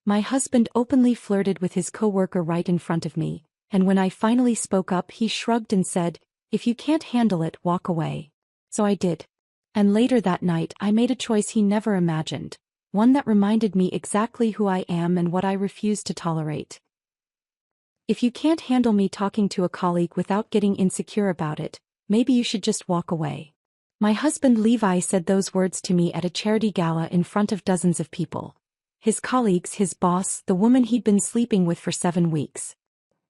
My husband openly flirted with his coworker right in front of me, and when I finally spoke up he shrugged and said, "If you can't handle it, walk away." So I did. And later that night I made a choice he never imagined, one that reminded me exactly who I am and what I refuse to tolerate. If you can't handle me talking to a colleague without getting insecure about it, maybe you should just walk away. My husband Levi said those words to me at a charity gala in front of dozens of people. His colleagues, his boss, the woman he'd been sleeping with for 7 weeks.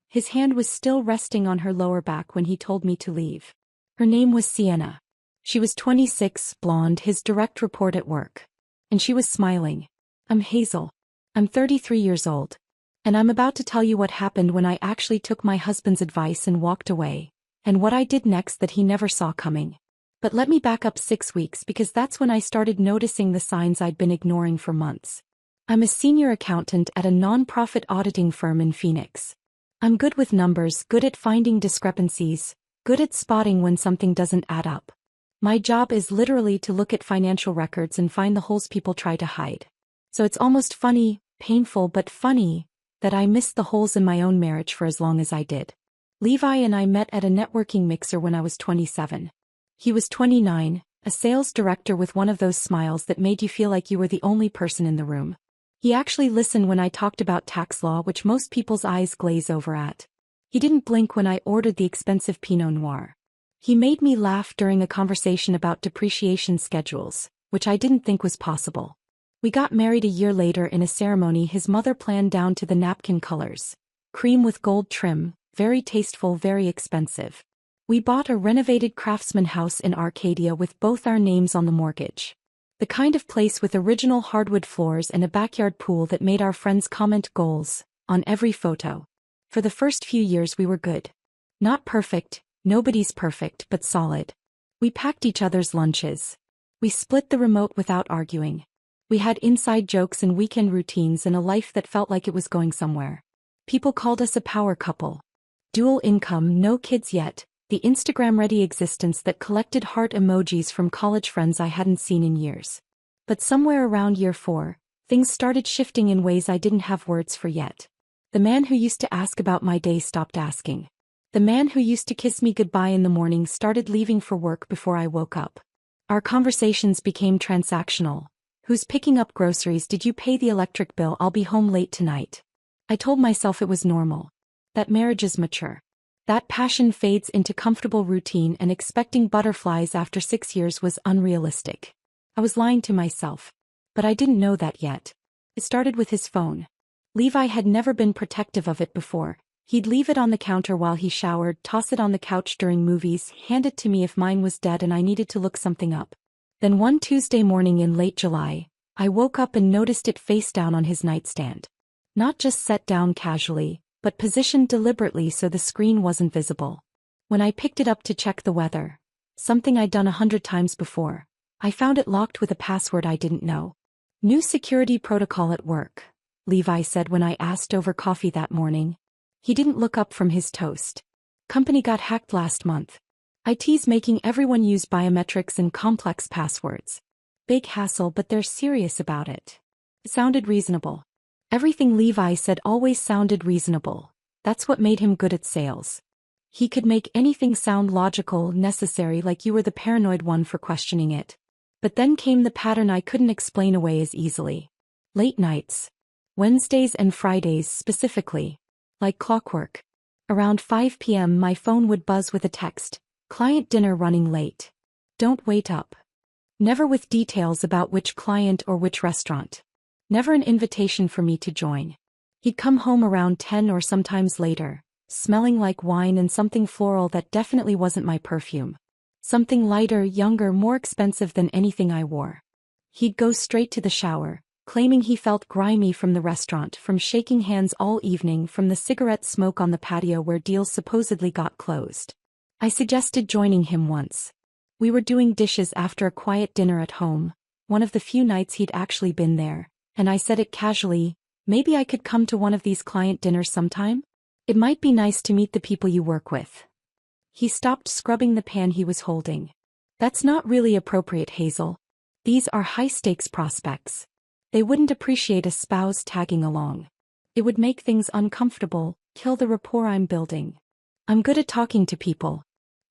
His hand was still resting on her lower back when he told me to leave. Her name was Sienna. She was 26, blonde, his direct report at work. And she was smiling. "I'm Hazel. I'm 33 years old. And I'm about to tell you what happened when I actually took my husband's advice and walked away, and what I did next that he never saw coming. But let me back up 6 weeks because that's when I started noticing the signs I'd been ignoring for months. I'm a senior accountant at a non-profit auditing firm in Phoenix. I'm good with numbers, good at finding discrepancies, good at spotting when something doesn't add up. My job is literally to look at financial records and find the holes people try to hide. So it's almost funny, painful but funny, that I missed the holes in my own marriage for as long as I did." Levi and I met at a networking mixer when I was 27. He was 29, a sales director with one of those smiles that made you feel like you were the only person in the room. He actually listened when I talked about tax law, which most people's eyes glaze over at. He didn't blink when I ordered the expensive Pinot Noir. He made me laugh during a conversation about depreciation schedules, which I didn't think was possible. We got married a year later in a ceremony his mother planned down to the napkin colors. Cream with gold trim, very tasteful, very expensive. We bought a renovated craftsman house in Arcadia with both our names on the mortgage. The kind of place with original hardwood floors and a backyard pool that made our friends comment "goals" on every photo. For the first few years we were good. Not perfect, nobody's perfect, but solid. We packed each other's lunches. We split the remote without arguing. We had inside jokes and weekend routines and a life that felt like it was going somewhere. People called us a power couple. Dual income, no kids yet, the Instagram-ready existence that collected heart emojis from college friends I hadn't seen in years. But somewhere around year 4, things started shifting in ways I didn't have words for yet. The man who used to ask about my day stopped asking. The man who used to kiss me goodbye in the morning started leaving for work before I woke up. Our conversations became transactional. "Who's picking up groceries? Did you pay the electric bill? I'll be home late tonight." I told myself it was normal. That marriage is mature. That passion fades into comfortable routine, and expecting butterflies after 6 years was unrealistic. I was lying to myself. But I didn't know that yet. It started with his phone. Levi had never been protective of it before. He'd leave it on the counter while he showered, toss it on the couch during movies, hand it to me if mine was dead and I needed to look something up. Then one Tuesday morning in late July, I woke up and noticed it face down on his nightstand. Not just set down casually, but positioned deliberately so the screen wasn't visible. When I picked it up to check the weather, something I'd done 100 times before, I found it locked with a password I didn't know. "New security protocol at work," Levi said when I asked over coffee that morning. He didn't look up from his toast. "Company got hacked last month. IT's making everyone use biometrics and complex passwords. Big hassle, but they're serious about it." It sounded reasonable. Everything Levi said always sounded reasonable. That's what made him good at sales. He could make anything sound logical, necessary, like you were the paranoid one for questioning it. But then came the pattern I couldn't explain away as easily. Late nights. Wednesdays and Fridays specifically. Like clockwork. Around 5 p.m. my phone would buzz with a text. "Client dinner running late. Don't wait up." Never with details about which client or which restaurant. Never an invitation for me to join. He'd come home around 10 or sometimes later, smelling like wine and something floral that definitely wasn't my perfume. Something lighter, younger, more expensive than anything I wore. He'd go straight to the shower, claiming he felt grimy from the restaurant, from shaking hands all evening, from the cigarette smoke on the patio where deals supposedly got closed. I suggested joining him once. We were doing dishes after a quiet dinner at home, one of the few nights he'd actually been there, and I said it casually, "Maybe I could come to one of these client dinners sometime? It might be nice to meet the people you work with." He stopped scrubbing the pan he was holding. "That's not really appropriate, Hazel. These are high-stakes prospects. They wouldn't appreciate a spouse tagging along. It would make things uncomfortable, kill the rapport I'm building. I'm good at talking to people.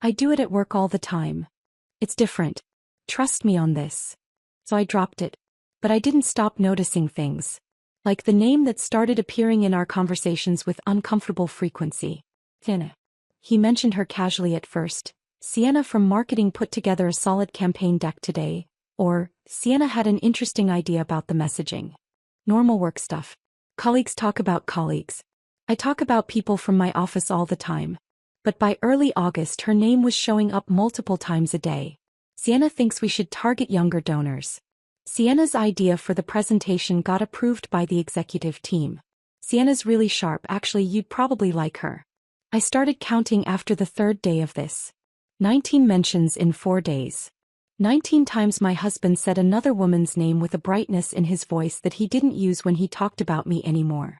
I do it at work all the time. It's different. Trust me on this. So I dropped it. But I didn't stop noticing things. Like the name that started appearing in our conversations with uncomfortable frequency. Sienna. He mentioned her casually at first. Sienna from marketing put together a solid campaign deck today. Or, Sienna had an interesting idea about the messaging. Normal work stuff. Colleagues talk about colleagues. I talk about people from my office all the time. But by early August her name was showing up multiple times a day. Sienna thinks we should target younger donors. Sienna's idea for the presentation got approved by the executive team. Sienna's really sharp, actually you'd probably like her. I started counting after the third day of this. 19 mentions in 4 days. 19 times my husband said another woman's name with a brightness in his voice that he didn't use when he talked about me anymore.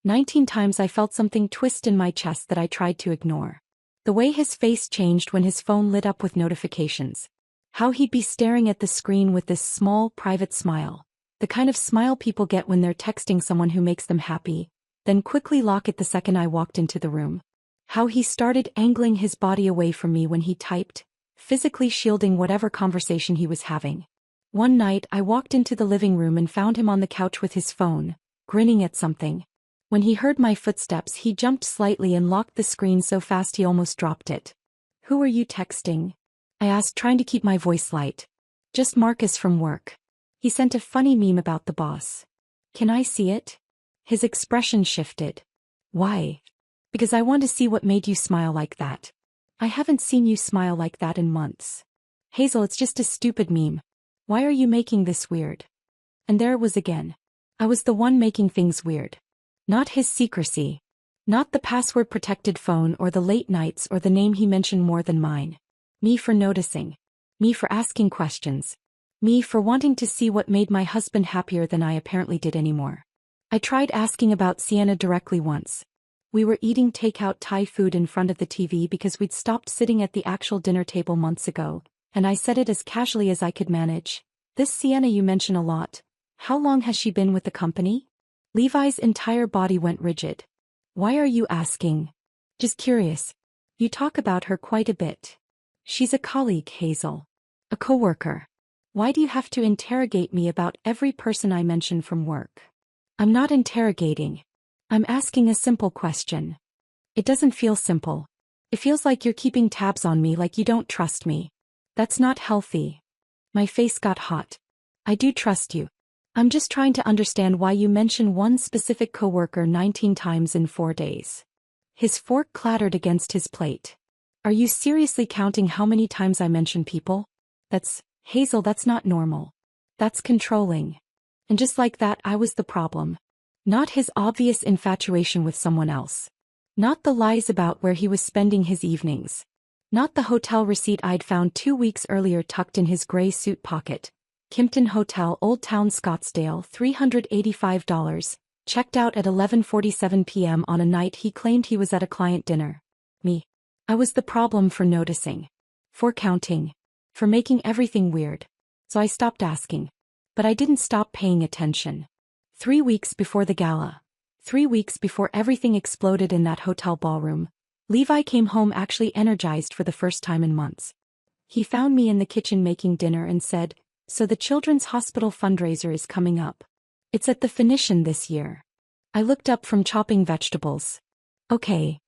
19 times I felt something twist in my chest that I tried to ignore. The way his face changed when his phone lit up with notifications. How he'd be staring at the screen with this small, private smile. The kind of smile people get when they're texting someone who makes them happy, then quickly lock it the second I walked into the room. How he started angling his body away from me when he typed, physically shielding whatever conversation he was having. One night I walked into the living room and found him on the couch with his phone, grinning at something. When he heard my footsteps he jumped slightly and locked the screen so fast he almost dropped it. "Who are you texting?" I asked, trying to keep my voice light. "Just Marcus from work. He sent a funny meme about the boss." "Can I see it?" His expression shifted. "Why?" "Because I want to see what made you smile like that. I haven't seen you smile like that in months." "Hazel, it's just a stupid meme. Why are you making this weird?" And there it was again. I was the one making things weird. Not his secrecy. Not the password-protected phone or the late nights or the name he mentioned more than mine. Me for noticing. Me for asking questions. Me for wanting to see what made my husband happier than I apparently did anymore. I tried asking about Sienna directly once. We were eating takeout Thai food in front of the TV because we'd stopped sitting at the actual dinner table months ago, and I said it as casually as I could manage. "This Sienna you mention a lot. How long has she been with the company?" Levi's entire body went rigid. "Why are you asking?" "Just curious. You talk about her quite a bit." "She's a colleague, Hazel. A coworker. Why do you have to interrogate me about every person I mention from work?" "I'm not interrogating. I'm asking a simple question." "It doesn't feel simple. It feels like you're keeping tabs on me, like you don't trust me. That's not healthy." My face got hot. "I do trust you. I'm just trying to understand why you mention one specific coworker 19 times in 4 days." His fork clattered against his plate. "Are you seriously counting how many times I mention people? Hazel, that's not normal. That's controlling." And just like that I was the problem. Not his obvious infatuation with someone else. Not the lies about where he was spending his evenings. Not the hotel receipt I'd found 2 weeks earlier tucked in his gray suit pocket. Kimpton Hotel, Old Town Scottsdale, $385, checked out at 11:47 p.m. on a night he claimed he was at a client dinner. Me. I was the problem for noticing. For counting. For making everything weird. So I stopped asking. But I didn't stop paying attention. 3 weeks before the gala. 3 weeks before everything exploded in that hotel ballroom. Levi came home actually energized for the first time in months. He found me in the kitchen making dinner and said, "So the Children's Hospital fundraiser is coming up. It's at the Phoenician this year." I looked up from chopping vegetables. "Okay.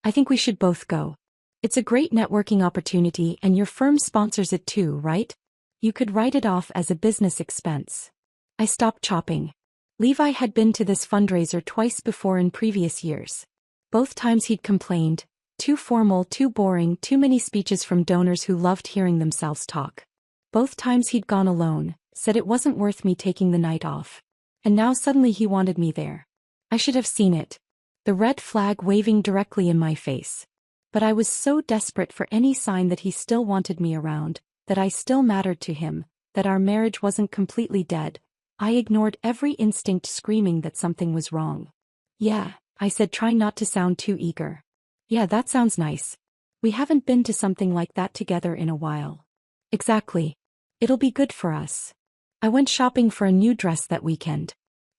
I think we should both go. It's a great networking opportunity and your firm sponsors it too, right? You could write it off as a business expense." I stopped chopping. Levi had been to this fundraiser twice before in previous years. Both times he'd complained, too formal, too boring, too many speeches from donors who loved hearing themselves talk. Both times he'd gone alone, said it wasn't worth me taking the night off. And now suddenly he wanted me there. I should have seen it. The red flag waving directly in my face. But I was so desperate for any sign that he still wanted me around, that I still mattered to him, that our marriage wasn't completely dead. I ignored every instinct screaming that something was wrong. "Yeah," I said, trying not to sound too eager. "Yeah, that sounds nice. We haven't been to something like that together in a while." "Exactly. It'll be good for us." I went shopping for a new dress that weekend.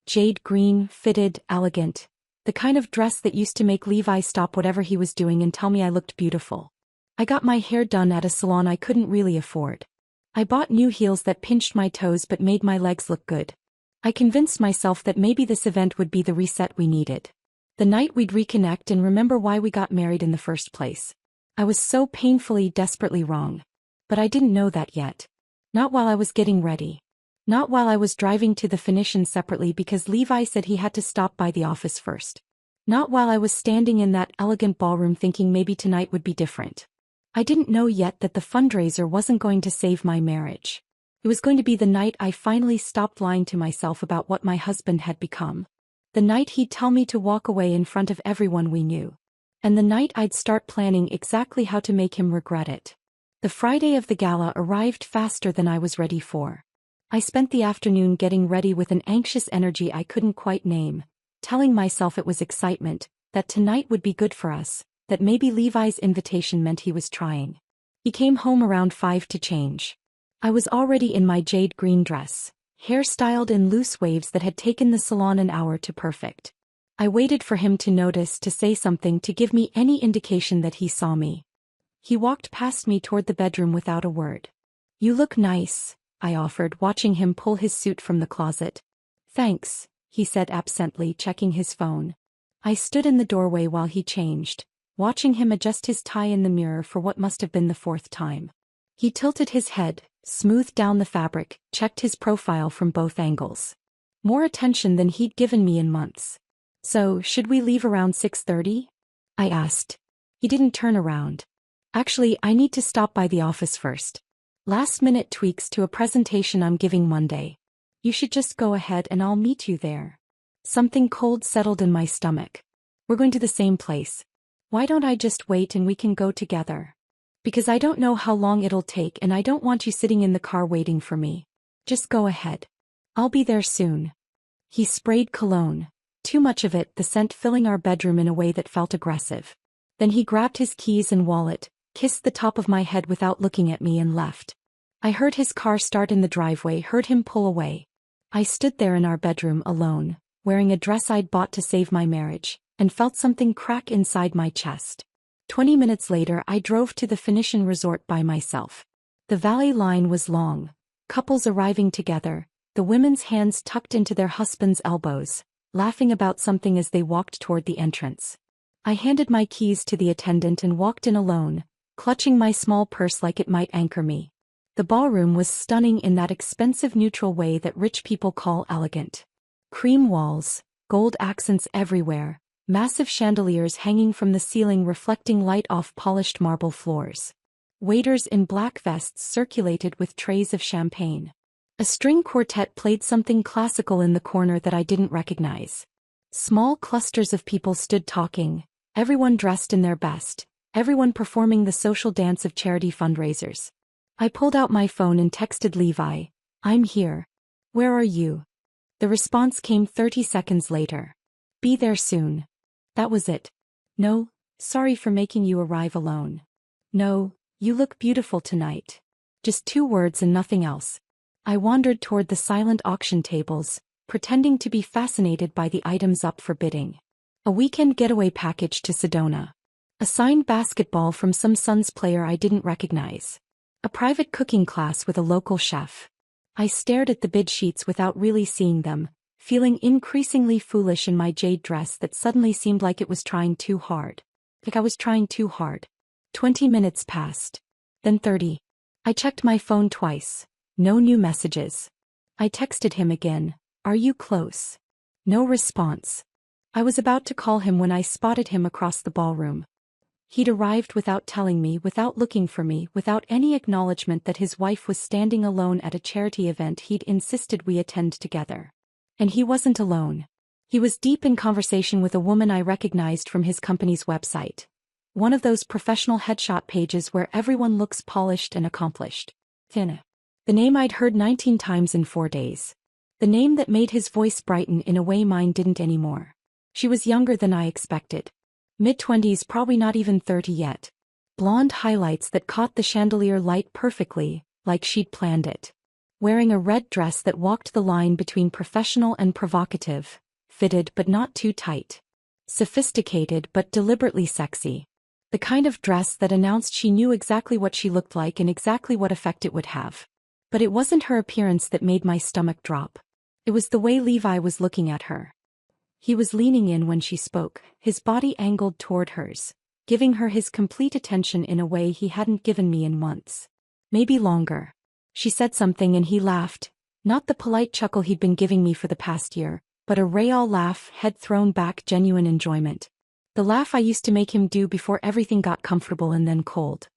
Jade green, fitted, elegant. The kind of dress that used to make Levi stop whatever he was doing and tell me I looked beautiful. I got my hair done at a salon I couldn't really afford. I bought new heels that pinched my toes but made my legs look good. I convinced myself that maybe this event would be the reset we needed. The night we'd reconnect and remember why we got married in the first place. I was so painfully, desperately wrong. But I didn't know that yet. Not while I was getting ready. Not while I was driving to the Phoenician separately because Levi said he had to stop by the office first. Not while I was standing in that elegant ballroom thinking maybe tonight would be different. I didn't know yet that the fundraiser wasn't going to save my marriage. It was going to be the night I finally stopped lying to myself about what my husband had become. The night he'd tell me to walk away in front of everyone we knew. And the night I'd start planning exactly how to make him regret it. The Friday of the gala arrived faster than I was ready for. I spent the afternoon getting ready with an anxious energy I couldn't quite name, telling myself it was excitement, that tonight would be good for us, that maybe Levi's invitation meant he was trying. He came home around 5 to change. I was already in my jade green dress, hair styled in loose waves that had taken the salon an hour to perfect. I waited for him to notice, to say something, to give me any indication that he saw me. He walked past me toward the bedroom without a word. "You look nice," I offered, watching him pull his suit from the closet. "Thanks," he said absently, checking his phone. I stood in the doorway while he changed, watching him adjust his tie in the mirror for what must have been the 4th time. He tilted his head, smoothed down the fabric, checked his profile from both angles. More attention than he'd given me in months. "So, should we leave around 6:30? I asked. He didn't turn around. "Actually, I need to stop by the office first. Last-minute tweaks to a presentation I'm giving Monday. You should just go ahead and I'll meet you there." Something cold settled in my stomach. "We're going to the same place. Why don't I just wait and we can go together? Because I don't know how long it'll take and I don't want you sitting in the car waiting for me. Just go ahead. I'll be there soon." He sprayed cologne. Too much of it, the scent filling our bedroom in a way that felt aggressive. Then he grabbed his keys and wallet, kissed the top of my head without looking at me, and left. I heard his car start in the driveway, heard him pull away. I stood there in our bedroom alone, wearing a dress I'd bought to save my marriage, and felt something crack inside my chest. 20 minutes later I drove to the Phoenician resort by myself. The valet line was long, couples arriving together, the women's hands tucked into their husbands' elbows, laughing about something as they walked toward the entrance. I handed my keys to the attendant and walked in alone, clutching my small purse like it might anchor me. The ballroom was stunning in that expensive neutral way that rich people call elegant. Cream walls, gold accents everywhere, massive chandeliers hanging from the ceiling reflecting light off polished marble floors. Waiters in black vests circulated with trays of champagne. A string quartet played something classical in the corner that I didn't recognize. Small clusters of people stood talking, everyone dressed in their best, everyone performing the social dance of charity fundraisers. I pulled out my phone and texted Levi, "I'm here. Where are you?" The response came 30 seconds later. "Be there soon." That was it. "No, sorry for making you arrive alone." "No, you look beautiful tonight." Just 2 words and nothing else. I wandered toward the silent auction tables, pretending to be fascinated by the items up for bidding. A weekend getaway package to Sedona. A signed basketball from some Suns player I didn't recognize. A private cooking class with a local chef. I stared at the bid sheets without really seeing them, feeling increasingly foolish in my jade dress that suddenly seemed like it was trying too hard. Like I was trying too hard. 20 minutes passed. Then 30. I checked my phone twice. No new messages. I texted him again, "Are you close?" No response. I was about to call him when I spotted him across the ballroom. He'd arrived without telling me, without looking for me, without any acknowledgement that his wife was standing alone at a charity event he'd insisted we attend together. And he wasn't alone. He was deep in conversation with a woman I recognized from his company's website. One of those professional headshot pages where everyone looks polished and accomplished. Tina. The name I'd heard 19 times in 4 days. The name that made his voice brighten in a way mine didn't anymore. She was younger than I expected. Mid-20s, probably not even 30 yet. Blonde highlights that caught the chandelier light perfectly, like she'd planned it. wearing a red dress that walked the line between professional and provocative, fitted but not too tight. Sophisticated but deliberately sexy. The kind of dress that announced she knew exactly what she looked like and exactly what effect it would have. But it wasn't her appearance that made my stomach drop. It was the way Levi was looking at her. He was leaning in when she spoke, his body angled toward hers, giving her his complete attention in a way he hadn't given me in months. Maybe longer. She said something and he laughed, not the polite chuckle he'd been giving me for the past year, but a real laugh, head thrown back, genuine enjoyment. The laugh I used to make him do before everything got comfortable and then cold.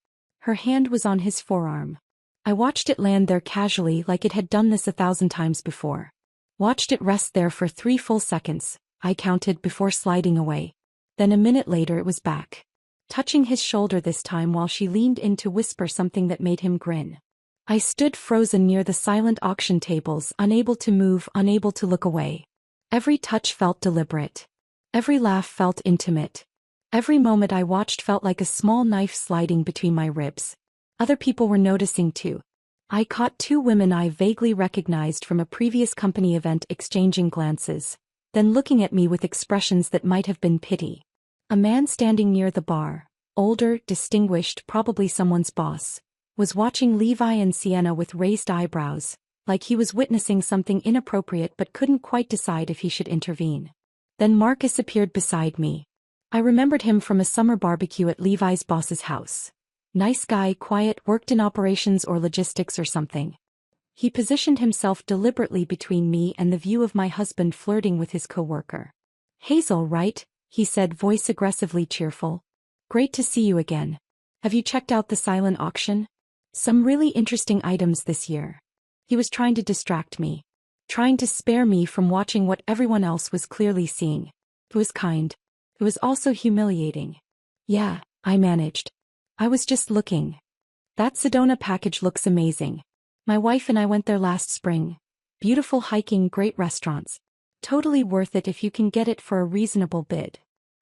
Her hand was on his forearm. I watched it land there casually like it had done this 1,000 times before. Watched it rest there for 3 full seconds, I counted, before sliding away. Then a minute later it was back. Touching his shoulder this time while she leaned in to whisper something that made him grin. I stood frozen near the silent auction tables, unable to move, unable to look away. Every touch felt deliberate. Every laugh felt intimate. Every moment I watched felt like a small knife sliding between my ribs. Other people were noticing too. I caught 2 women I vaguely recognized from a previous company event exchanging glances, then looking at me with expressions that might have been pity. A man standing near the bar, older, distinguished, probably someone's boss, was watching Levi and Sienna with raised eyebrows, like he was witnessing something inappropriate but couldn't quite decide if he should intervene. Then Marcus appeared beside me. I remembered him from a summer barbecue at Levi's boss's house. Nice guy, quiet, worked in operations or logistics or something. He positioned himself deliberately between me and the view of my husband flirting with his coworker. "Hazel, right?" he said, voice aggressively cheerful. "Great to see you again. Have you checked out the silent auction? Some really interesting items this year." He was trying to distract me. Trying to spare me from watching what everyone else was clearly seeing. It was kind. It was also humiliating. "Yeah," I managed. "I was just looking. That Sedona package looks amazing. My wife and I went there last spring. Beautiful hiking, great restaurants. Totally worth it if you can get it for a reasonable bid."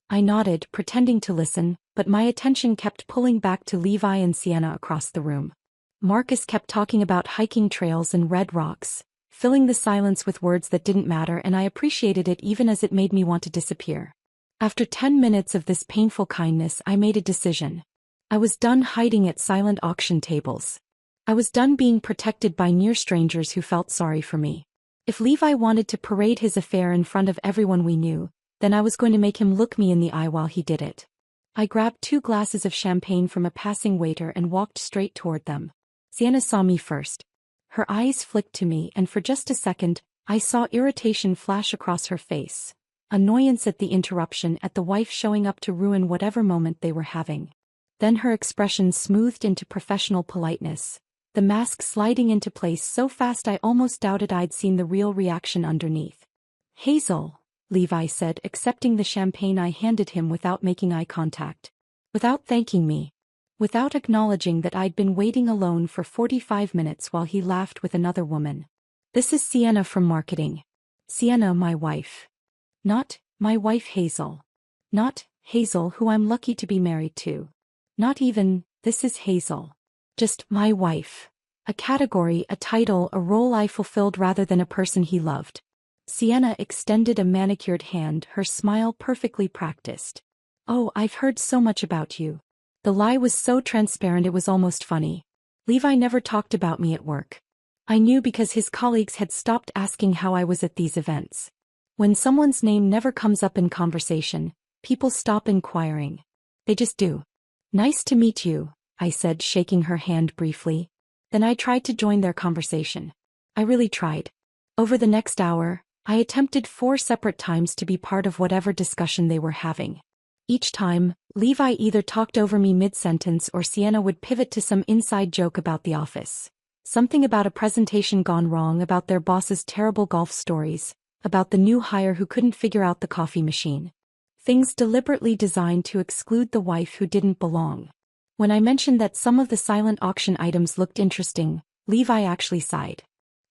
I nodded, pretending to listen, but my attention kept pulling back to Levi and Sienna across the room. Marcus kept talking about hiking trails and red rocks, filling the silence with words that didn't matter, and I appreciated it even as it made me want to disappear. After 10 minutes of this painful kindness, I made a decision. I was done hiding at silent auction tables. I was done being protected by near strangers who felt sorry for me. If Levi wanted to parade his affair in front of everyone we knew, then I was going to make him look me in the eye while he did it. I grabbed 2 glasses of champagne from a passing waiter and walked straight toward them. Sienna saw me first. Her eyes flicked to me, and for just a second, I saw irritation flash across her face. Annoyance at the interruption, at the wife showing up to ruin whatever moment they were having. Then her expression smoothed into professional politeness, the mask sliding into place so fast I almost doubted I'd seen the real reaction underneath. "Hazel," Levi said, accepting the champagne I handed him without making eye contact. Without thanking me. Without acknowledging that I'd been waiting alone for 45 minutes while he laughed with another woman. "This is Sienna from marketing. Sienna, my wife. Not my wife Hazel. Not Hazel, who I'm lucky to be married to. Not even, this is Hazel. Just my wife. A category, a title, a role I fulfilled rather than a person he loved." Sienna extended a manicured hand, her smile perfectly practiced. "Oh, I've heard so much about you." The lie was so transparent it was almost funny. Levi never talked about me at work. I knew because his colleagues had stopped asking how I was at these events. When someone's name never comes up in conversation, people stop inquiring. They just do. "Nice to meet you," I said, shaking her hand briefly. Then I tried to join their conversation. I really tried. Over the next hour, I attempted 4 separate times to be part of whatever discussion they were having. Each time, Levi either talked over me mid-sentence or Sienna would pivot to some inside joke about the office. Something about a presentation gone wrong, about their boss's terrible golf stories, about the new hire who couldn't figure out the coffee machine. Things deliberately designed to exclude the wife who didn't belong. When I mentioned that some of the silent auction items looked interesting, Levi actually sighed.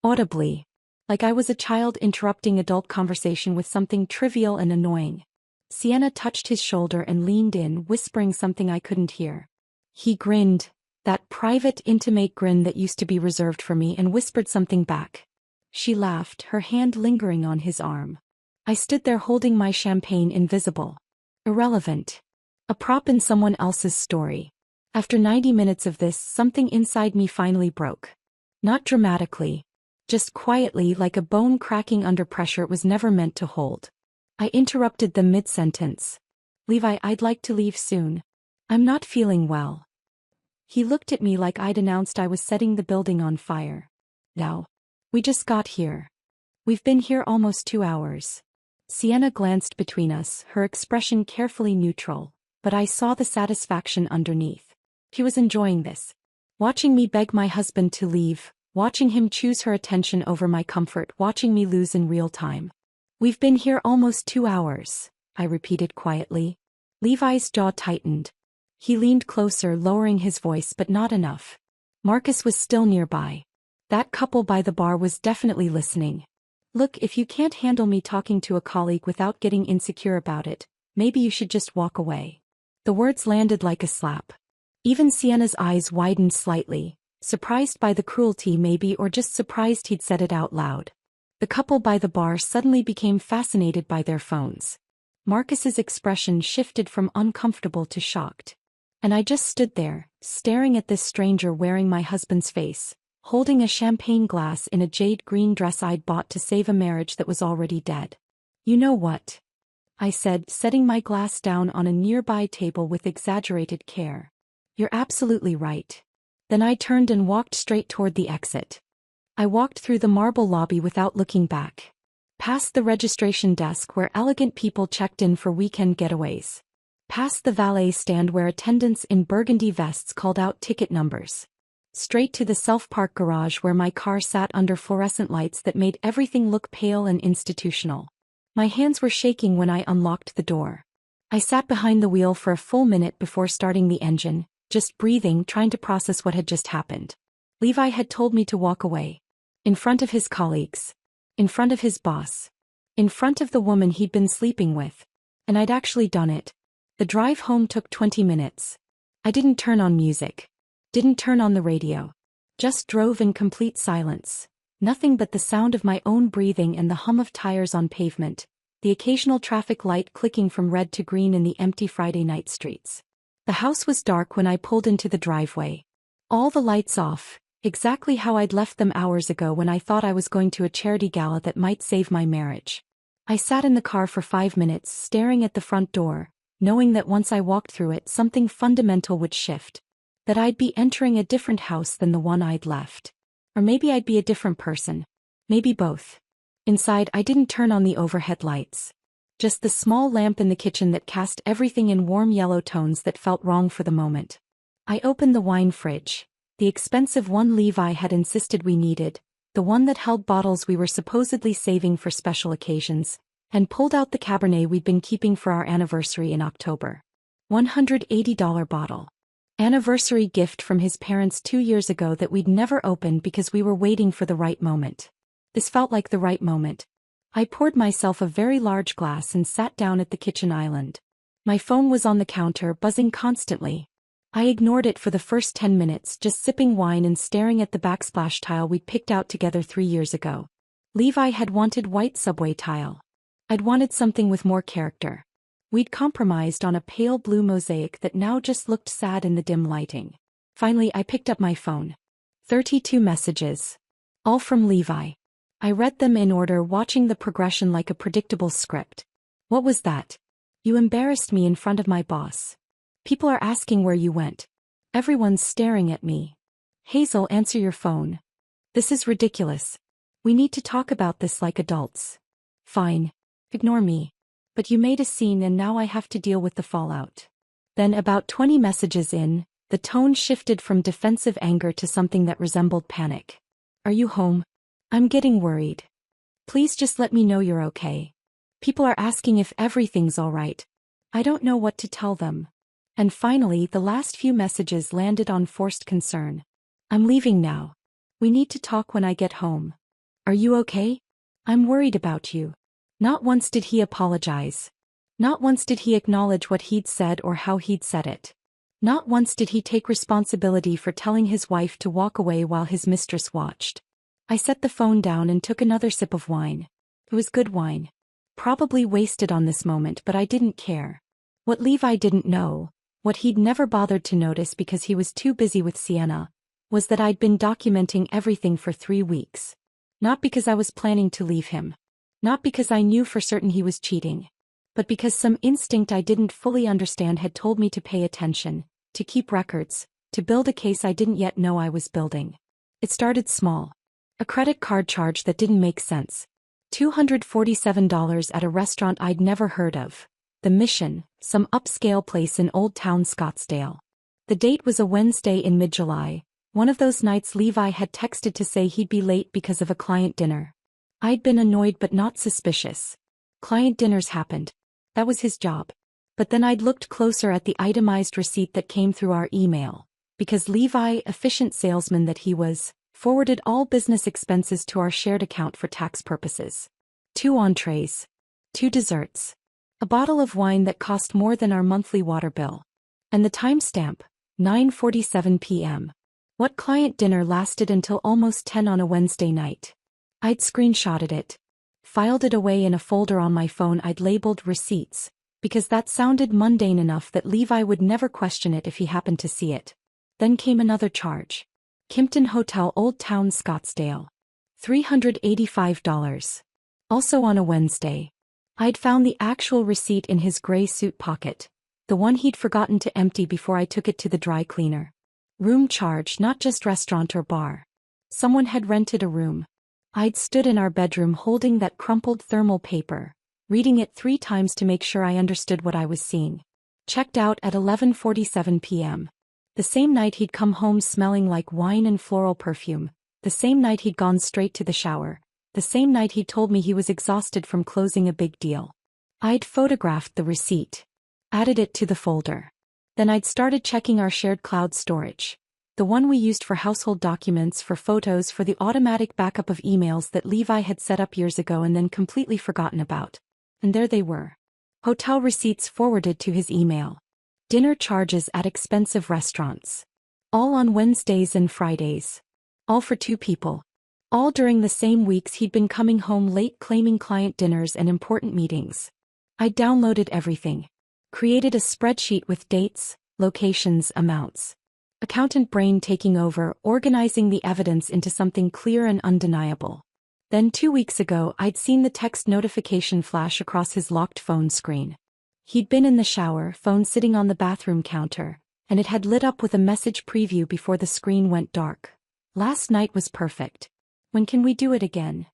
Audibly. Like I was a child interrupting adult conversation with something trivial and annoying. Sienna touched his shoulder and leaned in, whispering something I couldn't hear. He grinned, That private, intimate grin that used to be reserved for me, and whispered something back. She laughed, her hand lingering on his arm. I stood there holding my champagne, invisible. Irrelevant. A prop in someone else's story. After 90 minutes of this, something inside me finally broke. Not dramatically. Just quietly, like a bone cracking under pressure it was never meant to hold. I interrupted them mid-sentence. Levi, I'd like to leave soon. I'm not feeling well. He looked at me like I'd announced I was setting the building on fire. Now. We just got here. We've been here almost 2 hours. Sienna glanced between us, her expression carefully neutral, but I saw the satisfaction underneath. He was enjoying this. Watching me beg my husband to leave, watching him choose her attention over my comfort, watching me lose in real time. We've been here almost 2 hours, I repeated quietly. Levi's jaw tightened. He leaned closer, lowering his voice, but not enough. Marcus was still nearby. That couple by the bar was definitely listening. Look, if you can't handle me talking to a colleague without getting insecure about it, maybe you should just walk away. The words landed like a slap. Even Sienna's eyes widened slightly, surprised by the cruelty maybe, or just surprised he'd said it out loud. The couple by the bar suddenly became fascinated by their phones. Marcus's expression shifted from uncomfortable to shocked. And I just stood there, staring at this stranger wearing my husband's face, holding a champagne glass in a jade green dress I'd bought to save a marriage that was already dead. You know what? I said, setting my glass down on a nearby table with exaggerated care. You're absolutely right. Then I turned and walked straight toward the exit. I walked through the marble lobby without looking back. Past the registration desk where elegant people checked in for weekend getaways. Past the valet stand where attendants in burgundy vests called out ticket numbers. Straight to the self-park garage where my car sat under fluorescent lights that made everything look pale and institutional. My hands were shaking when I unlocked the door. I sat behind the wheel for a full minute before starting the engine, just breathing, trying to process what had just happened. Levi had told me to walk away. In front of his colleagues. In front of his boss. In front of the woman he'd been sleeping with. And I'd actually done it. The drive home took 20 minutes. I didn't turn on music. Didn't turn on the radio. Just drove in complete silence. Nothing but the sound of my own breathing and the hum of tires on pavement, the occasional traffic light clicking from red to green in the empty Friday night streets. The house was dark when I pulled into the driveway. All the lights off, exactly how I'd left them hours ago when I thought I was going to a charity gala that might save my marriage. I sat in the car for 5 minutes, staring at the front door, knowing that once I walked through it, something fundamental would shift. That I'd be entering a different house than the one I'd left. Or maybe I'd be a different person. Maybe both. Inside, I didn't turn on the overhead lights. Just the small lamp in the kitchen that cast everything in warm yellow tones that felt wrong for the moment. I opened the wine fridge, the expensive one Levi had insisted we needed, the one that held bottles we were supposedly saving for special occasions, and pulled out the Cabernet we'd been keeping for our anniversary in October. $180 bottle. Anniversary gift from his parents 2 years ago that we'd never opened because we were waiting for the right moment. This felt like the right moment. I poured myself a very large glass and sat down at the kitchen island. My phone was on the counter, buzzing constantly. I ignored it for the first 10 minutes, just sipping wine and staring at the backsplash tile we'd picked out together 3 years ago. Levi had wanted white subway tile. I'd wanted something with more character. We'd compromised on a pale blue mosaic that now just looked sad in the dim lighting. Finally, I picked up my phone. 32 messages. All from Levi. I read them in order, watching the progression like a predictable script. What was that? You embarrassed me in front of my boss. People are asking where you went. Everyone's staring at me. Hazel, answer your phone. This is ridiculous. We need to talk about this like adults. Fine. Ignore me. But you made a scene and now I have to deal with the fallout. Then about 20 messages in, the tone shifted from defensive anger to something that resembled panic. Are you home? I'm getting worried. Please just let me know you're okay. People are asking if everything's all right. I don't know what to tell them. And finally, the last few messages landed on forced concern. I'm leaving now. We need to talk when I get home. Are you okay? I'm worried about you. Not once did he apologize. Not once did he acknowledge what he'd said or how he'd said it. Not once did he take responsibility for telling his wife to walk away while his mistress watched. I set the phone down and took another sip of wine. It was good wine. Probably wasted on this moment, but I didn't care. What Levi didn't know, what he'd never bothered to notice because he was too busy with Sienna, was that I'd been documenting everything for 3 weeks. Not because I was planning to leave him. Not because I knew for certain he was cheating. But because some instinct I didn't fully understand had told me to pay attention, to keep records, to build a case I didn't yet know I was building. It started small. A credit card charge that didn't make sense. $247 at a restaurant I'd never heard of. The Mission, some upscale place in Old Town Scottsdale. The date was a Wednesday in mid-July, one of those nights Levi had texted to say he'd be late because of a client dinner. I'd been annoyed but not suspicious. Client dinners happened. That was his job. But then I'd looked closer at the itemized receipt that came through our email, because Levi, efficient salesman that he was, forwarded all business expenses to our shared account for tax purposes. 2 entrees. 2 desserts. A bottle of wine that cost more than our monthly water bill. And the timestamp, 9:47 p.m. What client dinner lasted until almost 10 on a Wednesday night? I'd screenshotted it. Filed it away in a folder on my phone I'd labeled receipts, because that sounded mundane enough that Levi would never question it if he happened to see it. Then came another charge. Kimpton Hotel, Old Town Scottsdale. $385. Also on a Wednesday. I'd found the actual receipt in his gray suit pocket, the one he'd forgotten to empty before I took it to the dry cleaner. Room charge, not just restaurant or bar. Someone had rented a room. I'd stood in our bedroom holding that crumpled thermal paper, reading it 3 times to make sure I understood what I was seeing. Checked out at 11:47 p.m. The same night he'd come home smelling like wine and floral perfume. The same night he'd gone straight to the shower. The same night he told me he was exhausted from closing a big deal. I'd photographed the receipt. Added it to the folder. Then I'd started checking our shared cloud storage. The one we used for household documents, for photos, for the automatic backup of emails that Levi had set up years ago and then completely forgotten about. And there they were. Hotel receipts forwarded to his email. Dinner charges at expensive restaurants. All on Wednesdays and Fridays. All for 2 people. All during the same weeks he'd been coming home late claiming client dinners and important meetings. I downloaded everything. Created a spreadsheet with dates, locations, amounts. Accountant brain taking over, organizing the evidence into something clear and undeniable. Then 2 weeks ago I'd seen the text notification flash across his locked phone screen. He'd been in the shower, phone sitting on the bathroom counter, and it had lit up with a message preview before the screen went dark. Last night was perfect. When can we do it again?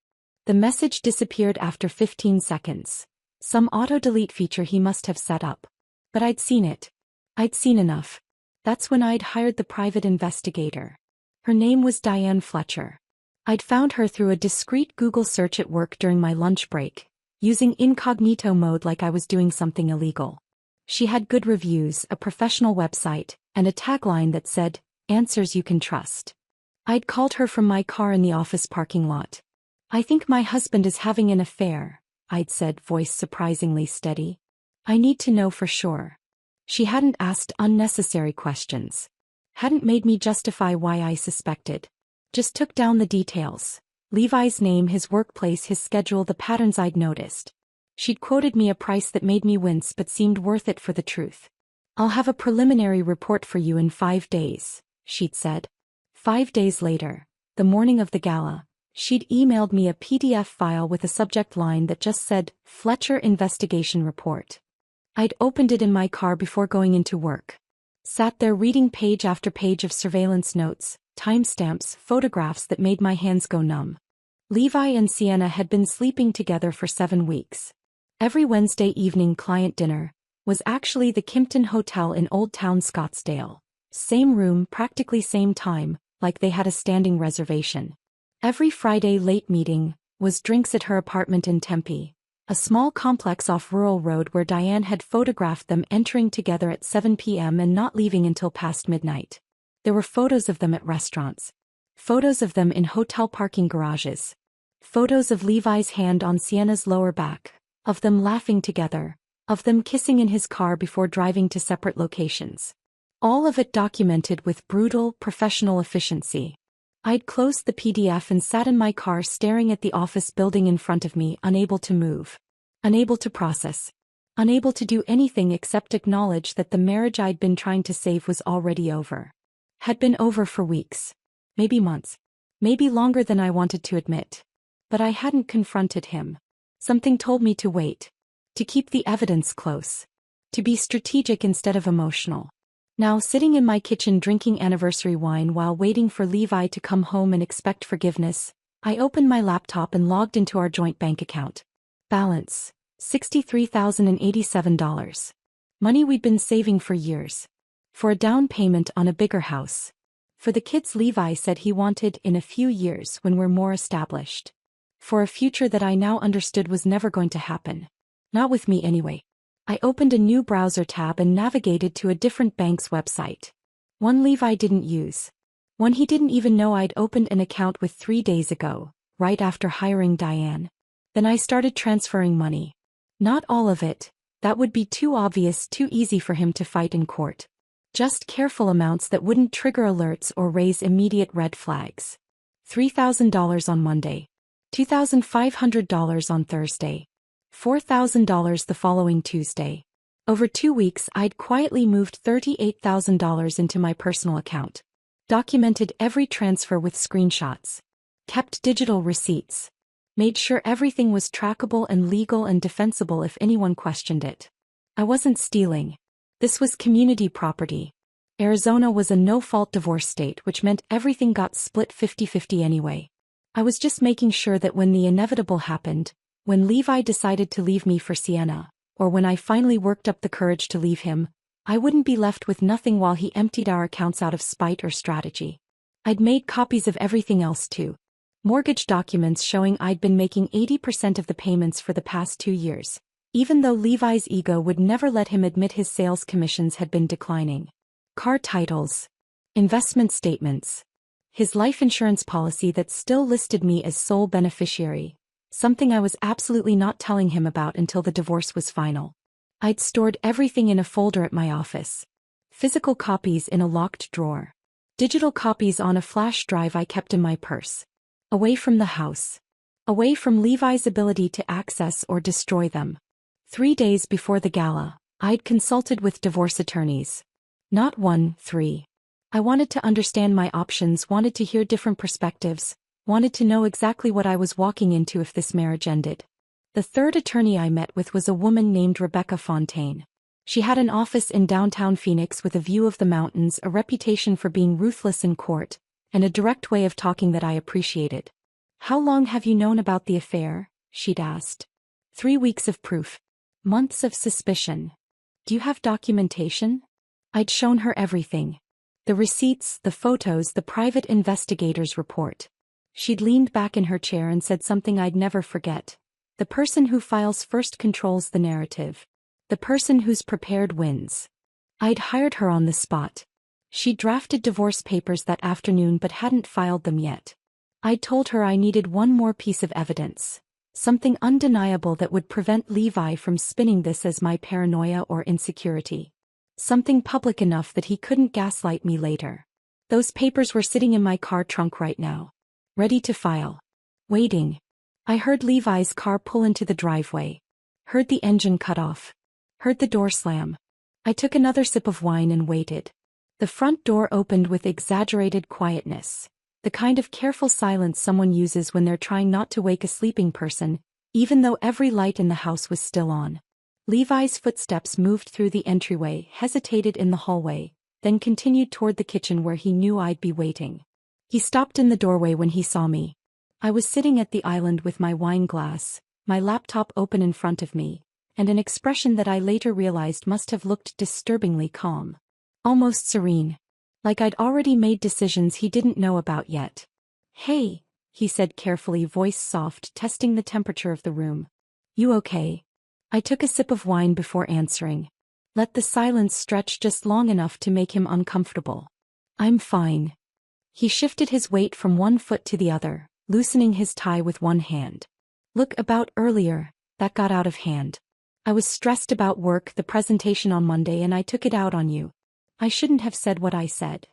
The message disappeared after 15 seconds. Some auto-delete feature he must have set up. But I'd seen it. I'd seen enough. That's when I'd hired the private investigator. Her name was Diane Fletcher. I'd found her through a discreet Google search at work during my lunch break, using incognito mode like I was doing something illegal. She had good reviews, a professional website, and a tagline that said, "Answers you can trust." I'd called her from my car in the office parking lot. "I think my husband is having an affair," I'd said, voice surprisingly steady. "I need to know for sure." She hadn't asked unnecessary questions. Hadn't made me justify why I suspected. Just took down the details. Levi's name, his workplace, his schedule, the patterns I'd noticed. She'd quoted me a price that made me wince but seemed worth it for the truth. "I'll have a preliminary report for you in 5 days, she'd said. 5 days later, the morning of the gala, she'd emailed me a PDF file with a subject line that just said, "Fletcher Investigation Report." I'd opened it in my car before going into work. Sat there reading page after page of surveillance notes, timestamps, photographs that made my hands go numb. Levi and Sienna had been sleeping together for 7 weeks. Every Wednesday evening client dinner was actually the Kimpton Hotel in Old Town Scottsdale. Same room, practically same time, like they had a standing reservation. Every Friday late meeting was drinks at her apartment in Tempe, a small complex off Rural Road where Diane had photographed them entering together at 7 p.m. and not leaving until past midnight. There were photos of them at restaurants. Photos of them in hotel parking garages. Photos of Levi's hand on Sienna's lower back, of them laughing together, of them kissing in his car before driving to separate locations. All of it documented with brutal, professional efficiency. I'd closed the PDF and sat in my car staring at the office building in front of me, unable to move. Unable to process. Unable to do anything except acknowledge that the marriage I'd been trying to save was already over. Had been over for weeks. Maybe months. Maybe longer than I wanted to admit. But I hadn't confronted him. Something told me to wait. To keep the evidence close. To be strategic instead of emotional. Now, sitting in my kitchen drinking anniversary wine while waiting for Levi to come home and expect forgiveness, I opened my laptop and logged into our joint bank account. Balance: $63,087. Money we'd been saving for years. For a down payment on a bigger house. For the kids Levi said he wanted in a few years when we're more established. For a future that I now understood was never going to happen. Not with me anyway. I opened a new browser tab and navigated to a different bank's website. One Levi didn't use. One he didn't even know I'd opened an account with 3 days ago, right after hiring Diane. Then I started transferring money. Not all of it, that would be too obvious, too easy for him to fight in court. Just careful amounts that wouldn't trigger alerts or raise immediate red flags. $3,000 on Monday. $2,500 on Thursday. $4,000 the following Tuesday. Over 2 weeks I'd quietly moved $38,000 into my personal account. Documented every transfer with screenshots. Kept digital receipts. Made sure everything was trackable and legal and defensible if anyone questioned it. I wasn't stealing. This was community property. Arizona was a no-fault divorce state, which meant everything got split 50-50 anyway. I was just making sure that when the inevitable happened, when Levi decided to leave me for Sienna, or when I finally worked up the courage to leave him, I wouldn't be left with nothing while he emptied our accounts out of spite or strategy. I'd made copies of everything else too. Mortgage documents showing I'd been making 80% of the payments for the past 2 years, even though Levi's ego would never let him admit his sales commissions had been declining. Car titles. Investment statements. His life insurance policy that still listed me as sole beneficiary. Something I was absolutely not telling him about until the divorce was final. I'd stored everything in a folder at my office. Physical copies in a locked drawer. Digital copies on a flash drive I kept in my purse. Away from the house. Away from Levi's ability to access or destroy them. 3 days before the gala, I'd consulted with divorce attorneys. Not 1, 3. I wanted to understand my options, wanted to hear different perspectives. Wanted to know exactly what I was walking into if this marriage ended. The third attorney I met with was a woman named Rebecca Fontaine. She had an office in downtown Phoenix with a view of the mountains, a reputation for being ruthless in court, and a direct way of talking that I appreciated. "How long have you known about the affair?" she'd asked. 3 weeks of proof. Months of suspicion. "Do you have documentation?" I'd shown her everything. The receipts, the photos, the private investigator's report. She'd leaned back in her chair and said something I'd never forget. "The person who files first controls the narrative. The person who's prepared wins." I'd hired her on the spot. She'd drafted divorce papers that afternoon but hadn't filed them yet. I'd told her I needed one more piece of evidence. Something undeniable that would prevent Levi from spinning this as my paranoia or insecurity. Something public enough that he couldn't gaslight me later. Those papers were sitting in my car trunk right now. Ready to file. Waiting. I heard Levi's car pull into the driveway. Heard the engine cut off. Heard the door slam. I took another sip of wine and waited. The front door opened with exaggerated quietness. The kind of careful silence someone uses when they're trying not to wake a sleeping person, even though every light in the house was still on. Levi's footsteps moved through the entryway, hesitated in the hallway, then continued toward the kitchen where he knew I'd be waiting. He stopped in the doorway when he saw me. I was sitting at the island with my wine glass, my laptop open in front of me, and an expression that I later realized must have looked disturbingly calm. Almost serene. Like I'd already made decisions he didn't know about yet. "Hey," he said carefully, voice soft, testing the temperature of the room. "You okay?" I took a sip of wine before answering. Let the silence stretch just long enough to make him uncomfortable. "I'm fine." He shifted his weight from one foot to the other, loosening his tie with one hand. "Look, about earlier, that got out of hand. I was stressed about work, the presentation on Monday, and I took it out on you. I shouldn't have said what I said.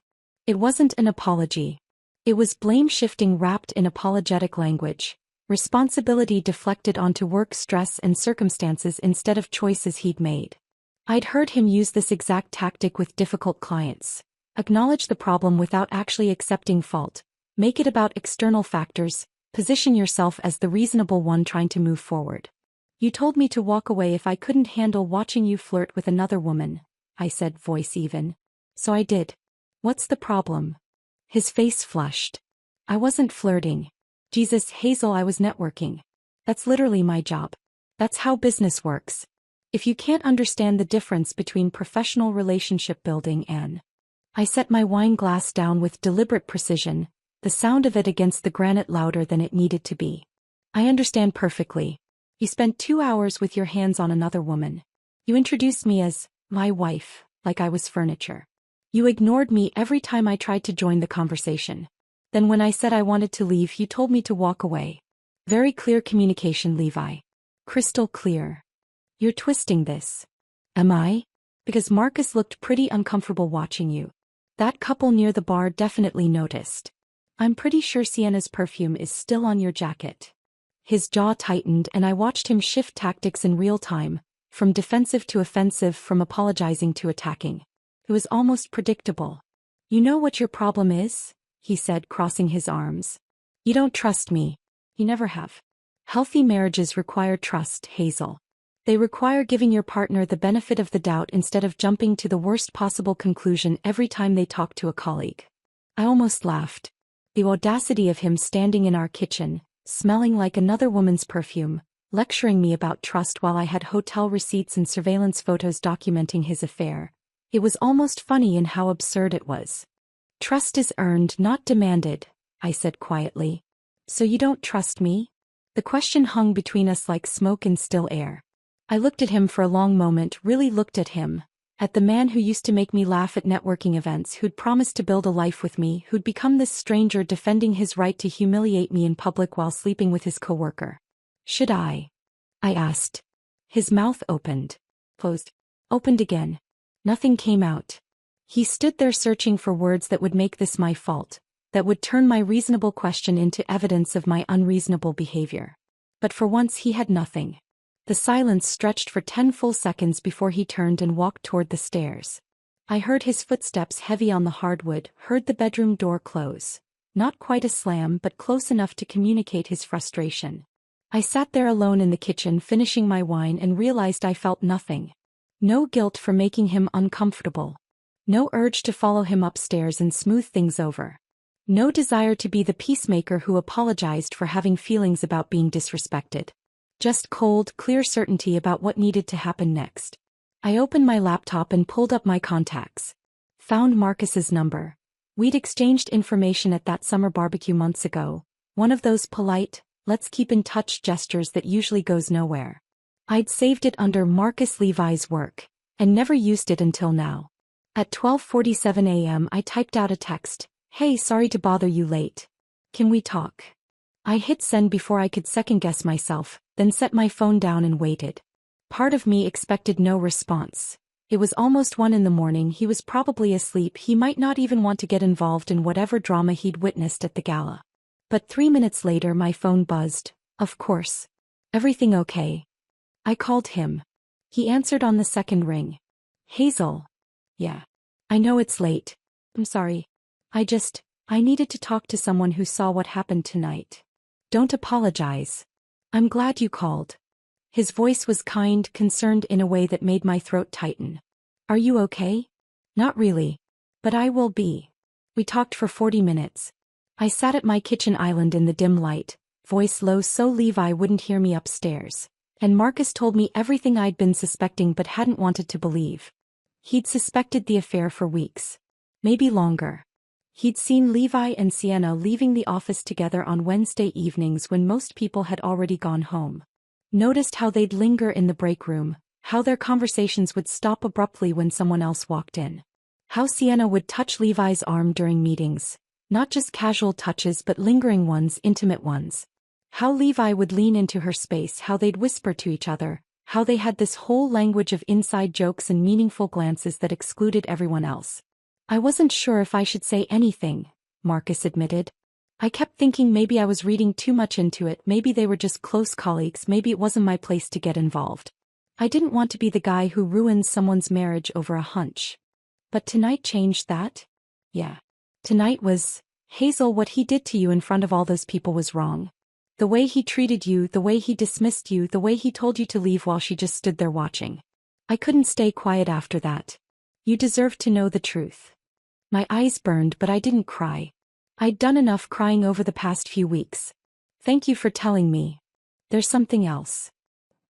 It wasn't an apology. It was blame-shifting wrapped in apologetic language, responsibility deflected onto work stress and circumstances instead of choices he'd made. I'd heard him use this exact tactic with difficult clients. Acknowledge the problem without actually accepting fault. Make it about external factors. Position yourself as the reasonable one trying to move forward. You told me to walk away if I couldn't handle watching you flirt with another woman, I said, voice even. So I did. What's the problem? His face flushed. I wasn't flirting. Jesus, Hazel, I was networking. That's literally my job. That's how business works. If you can't understand the difference between professional relationship building and... I set my wine glass down with deliberate precision, the sound of it against the granite louder than it needed to be. I understand perfectly. You spent 2 hours with your hands on another woman. You introduced me as my wife, like I was furniture. You ignored me every time I tried to join the conversation. Then when I said I wanted to leave, you told me to walk away. Very clear communication, Levi. Crystal clear. You're twisting this. Am I? Because Marcus looked pretty uncomfortable watching you. That couple near the bar definitely noticed. I'm pretty sure Sienna's perfume is still on your jacket. His jaw tightened and I watched him shift tactics in real time, from defensive to offensive, from apologizing to attacking. It was almost predictable. You know what your problem is? He said, crossing his arms. You don't trust me. You never have. Healthy marriages require trust, Hazel. They require giving your partner the benefit of the doubt instead of jumping to the worst possible conclusion every time they talk to a colleague. I almost laughed. The audacity of him standing in our kitchen, smelling like another woman's perfume, lecturing me about trust while I had hotel receipts and surveillance photos documenting his affair. It was almost funny in how absurd it was. Trust is earned, not demanded, I said quietly. So you don't trust me? The question hung between us like smoke in still air. I looked at him for a long moment, really looked at him, at the man who used to make me laugh at networking events, who'd promised to build a life with me, who'd become this stranger defending his right to humiliate me in public while sleeping with his coworker. Should I asked. His mouth opened. Closed. Opened again. Nothing came out. He stood there searching for words that would make this my fault, that would turn my reasonable question into evidence of my unreasonable behavior. But for once he had nothing. The silence stretched for 10 full seconds before he turned and walked toward the stairs. I heard his footsteps heavy on the hardwood, heard the bedroom door close. Not quite a slam, but close enough to communicate his frustration. I sat there alone in the kitchen finishing my wine and realized I felt nothing. No guilt for making him uncomfortable. No urge to follow him upstairs and smooth things over. No desire to be the peacemaker who apologized for having feelings about being disrespected. Just cold, clear certainty about what needed to happen next. I opened my laptop and pulled up my contacts. Found Marcus's number. We'd exchanged information at that summer barbecue months ago. One of those polite, let's keep in touch gestures that usually goes nowhere. I'd saved it under Marcus Levi's work, and never used it until now. At 12:47 a.m. I typed out a text. Hey, sorry to bother you late. Can we talk? I hit send before I could second-guess myself, then set my phone down and waited. Part of me expected no response. It was almost 1 a.m, he was probably asleep, he might not even want to get involved in whatever drama he'd witnessed at the gala. But 3 minutes later my phone buzzed. Of course. Everything okay? I called him. He answered on the second ring. Hazel. Yeah. I know it's late. I'm sorry. I needed to talk to someone who saw what happened tonight. Don't apologize. I'm glad you called. His voice was kind, concerned in a way that made my throat tighten. Are you okay? Not really. But I will be. We talked for 40 minutes. I sat at my kitchen island in the dim light, voice low so Levi wouldn't hear me upstairs. And Marcus told me everything I'd been suspecting but hadn't wanted to believe. He'd suspected the affair for weeks. Maybe longer. He'd seen Levi and Sienna leaving the office together on Wednesday evenings when most people had already gone home. Noticed how they'd linger in the break room, how their conversations would stop abruptly when someone else walked in. How Sienna would touch Levi's arm during meetings, not just casual touches but lingering ones, intimate ones. How Levi would lean into her space, how they'd whisper to each other, How they had this whole language of inside jokes and meaningful glances that excluded everyone else. I wasn't sure if I should say anything, Marcus admitted. I kept thinking maybe I was reading too much into it, maybe they were just close colleagues, maybe it wasn't my place to get involved. I didn't want to be the guy who ruins someone's marriage over a hunch. But tonight changed that? Yeah. Tonight was, Hazel, what he did to you in front of all those people was wrong. The way he treated you, the way he dismissed you, the way he told you to leave while she just stood there watching. I couldn't stay quiet after that. You deserved to know the truth. My eyes burned, but I didn't cry. I'd done enough crying over the past few weeks. Thank you for telling me. There's something else.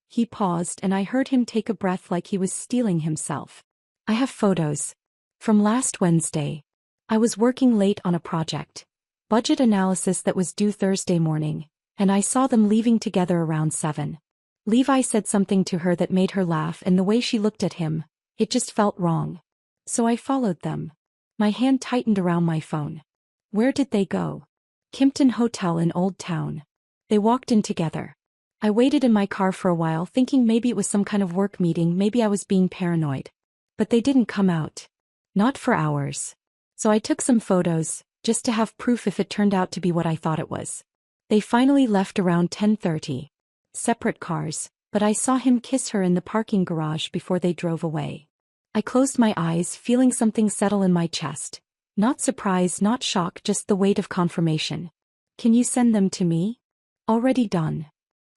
He paused and I heard him take a breath like he was steeling himself. I have photos. From last Wednesday. I was working late on a project. Budget analysis that was due Thursday morning, and I saw them leaving together around 7. Levi said something to her that made her laugh, and the way she looked at him, it just felt wrong. So I followed them. My hand tightened around my phone. Where did they go? Kimpton Hotel in Old Town. They walked in together. I waited in my car for a while thinking maybe it was some kind of work meeting, maybe I was being paranoid. But they didn't come out. Not for hours. So I took some photos, just to have proof if it turned out to be what I thought it was. They finally left around 10:30. Separate cars, but I saw him kiss her in the parking garage before they drove away. I closed my eyes, feeling something settle in my chest. Not surprise, not shock, just the weight of confirmation. Can you send them to me? Already done.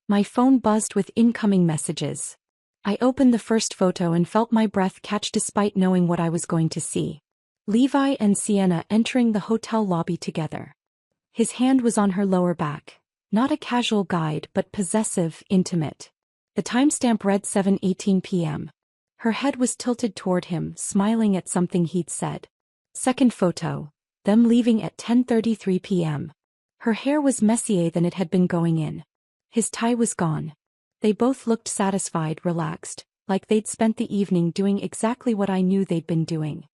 My phone buzzed with incoming messages. I opened the first photo and felt my breath catch despite knowing what I was going to see. Levi and Sienna entering the hotel lobby together. His hand was on her lower back. Not a casual guide, but possessive, intimate. The timestamp read 7:18 p.m. Her head was tilted toward him, smiling at something he'd said. Second photo. Them leaving at 10:33 p.m. Her hair was messier than it had been going in. His tie was gone. They both looked satisfied, relaxed, like they'd spent the evening doing exactly what I knew they'd been doing.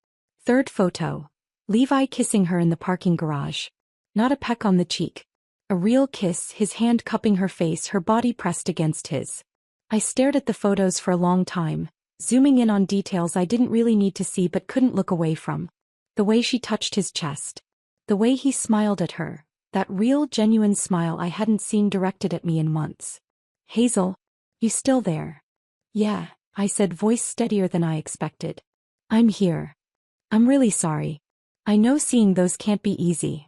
Third photo. Levi kissing her in the parking garage. Not a peck on the cheek. A real kiss, his hand cupping her face, her body pressed against his. I stared at the photos for a long time, zooming in on details I didn't really need to see but couldn't look away from. The way she touched his chest. The way he smiled at her. That real, genuine smile I hadn't seen directed at me in months. Hazel, you still there? Yeah, I said, voice steadier than I expected. I'm here. I'm really sorry. I know seeing those can't be easy.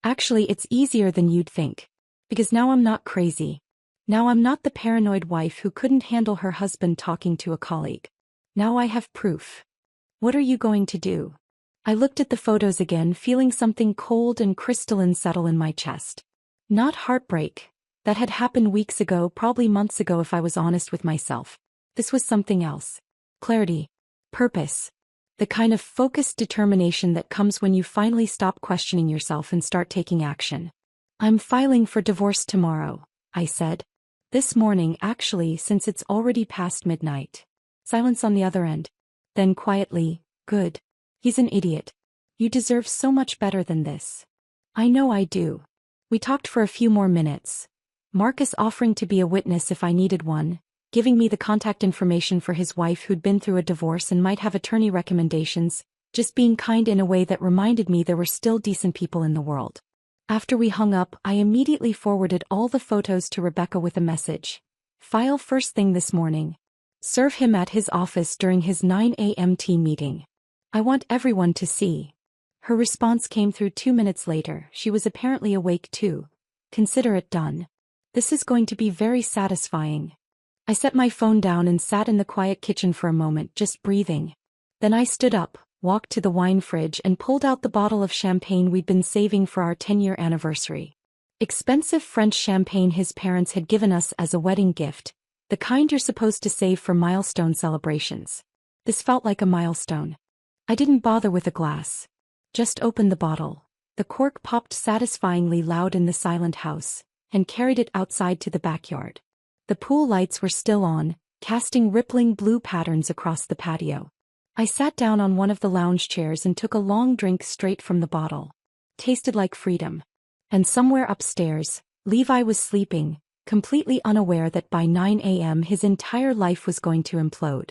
Actually, it's easier than you'd think. Because now I'm not crazy. Now I'm not the paranoid wife who couldn't handle her husband talking to a colleague. Now I have proof. What are you going to do? I looked at the photos again, feeling something cold and crystalline settle in my chest. Not heartbreak. That had happened weeks ago, probably months ago if I was honest with myself. This was something else. Clarity. Purpose. The kind of focused determination that comes when you finally stop questioning yourself and start taking action. I'm filing for divorce tomorrow, I said. This morning, actually, since it's already past midnight. Silence on the other end. Then quietly, good. He's an idiot. You deserve so much better than this. I know I do. We talked for a few more minutes. Marcus offering to be a witness if I needed one, giving me the contact information for his wife who'd been through a divorce and might have attorney recommendations, just being kind in a way that reminded me there were still decent people in the world. After we hung up, I immediately forwarded all the photos to Rebecca with a message. File first thing this morning. Serve him at his office during his 9 a.m. team meeting. I want everyone to see. Her response came through 2 minutes later. She was apparently awake too. Consider it done. This is going to be very satisfying. I set my phone down and sat in the quiet kitchen for a moment, just breathing. Then I stood up, walked to the wine fridge and pulled out the bottle of champagne we'd been saving for our 10-year anniversary. Expensive French champagne his parents had given us as a wedding gift, the kind you're supposed to save for milestone celebrations. This felt like a milestone. I didn't bother with a glass. Just opened the bottle. The cork popped satisfyingly loud in the silent house, and carried it outside to the backyard. The pool lights were still on, casting rippling blue patterns across the patio. I sat down on one of the lounge chairs and took a long drink straight from the bottle. Tasted like freedom. And somewhere upstairs, Levi was sleeping, completely unaware that by 9 a.m. his entire life was going to implode.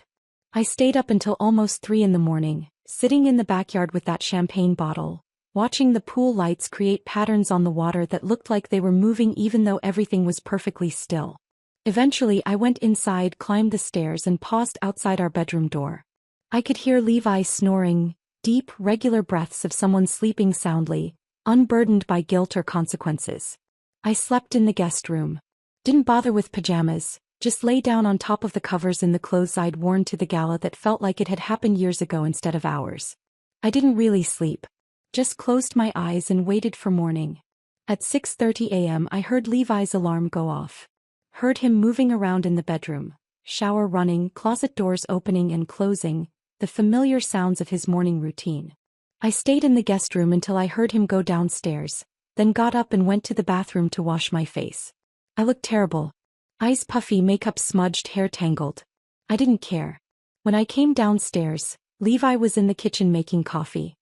I stayed up until almost 3 in the morning, sitting in the backyard with that champagne bottle, watching the pool lights create patterns on the water that looked like they were moving even though everything was perfectly still. Eventually I went inside, climbed the stairs and paused outside our bedroom door. I could hear Levi snoring, deep, regular breaths of someone sleeping soundly, unburdened by guilt or consequences. I slept in the guest room. Didn't bother with pajamas, just lay down on top of the covers in the clothes I'd worn to the gala that felt like it had happened years ago instead of hours. I didn't really sleep. Just closed my eyes and waited for morning. At 6:30 a.m. I heard Levi's alarm go off. Heard him moving around in the bedroom, shower running, closet doors opening and closing, the familiar sounds of his morning routine. I stayed in the guest room until I heard him go downstairs, then got up and went to the bathroom to wash my face. I looked terrible. Eyes puffy, makeup smudged, hair tangled. I didn't care. When I came downstairs, Levi was in the kitchen making coffee.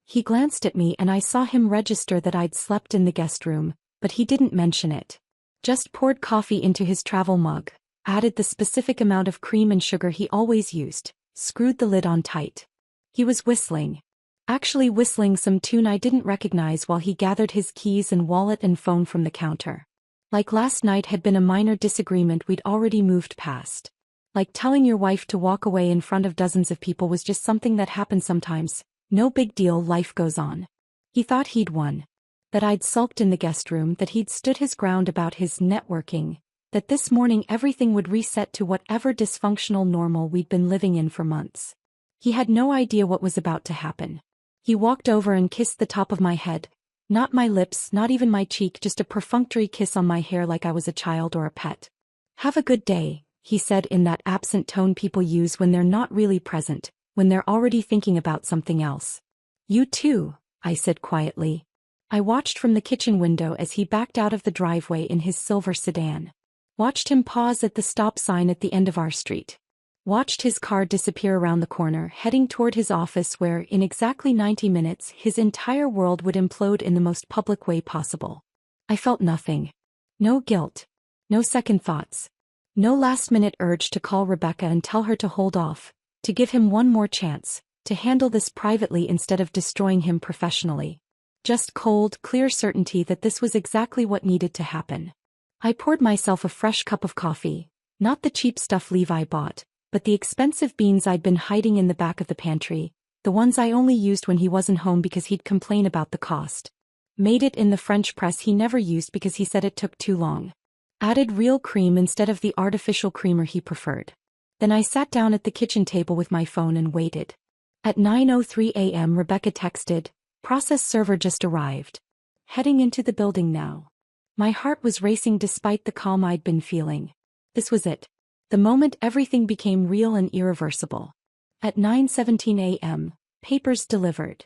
He glanced at me and I saw him register that I'd slept in the guest room, but he didn't mention it. Just poured coffee into his travel mug, added the specific amount of cream and sugar he always used, screwed the lid on tight. He was whistling. Actually whistling some tune I didn't recognize while he gathered his keys and wallet and phone from the counter. Like last night had been a minor disagreement we'd already moved past. Like telling your wife to walk away in front of dozens of people was just something that happens sometimes. No big deal, life goes on. He thought he'd won. That I'd sulked in the guest room, that he'd stood his ground about his networking, that this morning everything would reset to whatever dysfunctional normal we'd been living in for months. He had no idea what was about to happen. He walked over and kissed the top of my head, not my lips, not even my cheek, just a perfunctory kiss on my hair like I was a child or a pet. "Have a good day," he said in that absent tone people use when they're not really present, when they're already thinking about something else. "You too," I said quietly. I watched from the kitchen window as he backed out of the driveway in his silver sedan. Watched him pause at the stop sign at the end of our street. Watched his car disappear around the corner, heading toward his office where, in exactly 90 minutes, his entire world would implode in the most public way possible. I felt nothing. No guilt. No second thoughts. No last-minute urge to call Rebecca and tell her to hold off, to give him one more chance, to handle this privately instead of destroying him professionally. Just cold, clear certainty that this was exactly what needed to happen. I poured myself a fresh cup of coffee, not the cheap stuff Levi bought, but the expensive beans I'd been hiding in the back of the pantry, the ones I only used when he wasn't home because he'd complain about the cost. Made it in the French press he never used because he said it took too long. Added real cream instead of the artificial creamer he preferred. Then I sat down at the kitchen table with my phone and waited. At 9:03 a.m. Rebecca texted, "Process server just arrived. Heading into the building now." My heart was racing despite the calm I'd been feeling. This was it. The moment everything became real and irreversible. At 9:17 a.m., papers delivered.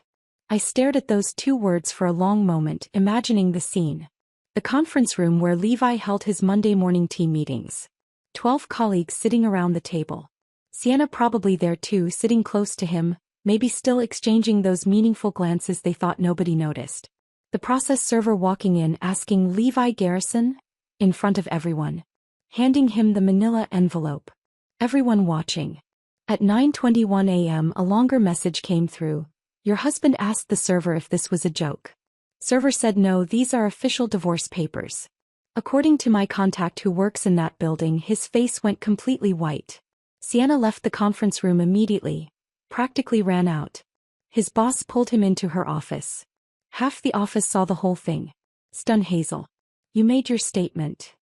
I stared at those two words for a long moment, imagining the scene. The conference room where Levi held his Monday morning team meetings. 12 colleagues sitting around the table. Sienna probably there too, sitting close to him, maybe still exchanging those meaningful glances they thought nobody noticed. The process server walking in asking Levi Garrison, in front of everyone. Handing him the manila envelope. Everyone watching. At 9:21 a.m. a longer message came through. "Your husband asked the server if this was a joke. Server said no, these are official divorce papers." According to my contact who works in that building, his face went completely white. Sienna left the conference room immediately. Practically ran out. His boss pulled him into her office. Half the office saw the whole thing. "Stun Hazel. You made your statement."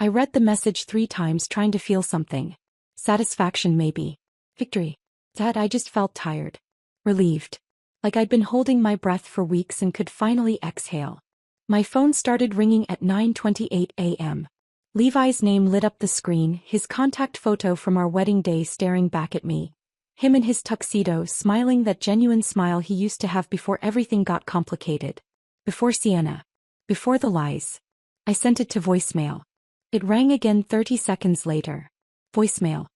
I read the message 3 times trying to feel something. Satisfaction maybe. Victory. Dad, I just felt tired. Relieved. Like I'd been holding my breath for weeks and could finally exhale. My phone started ringing at 9:28 a.m. Levi's name lit up the screen, his contact photo from our wedding day staring back at me. Him in his tuxedo, smiling that genuine smile he used to have before everything got complicated. Before Sienna. Before the lies. I sent it to voicemail. It rang again 30 seconds later. Voicemail.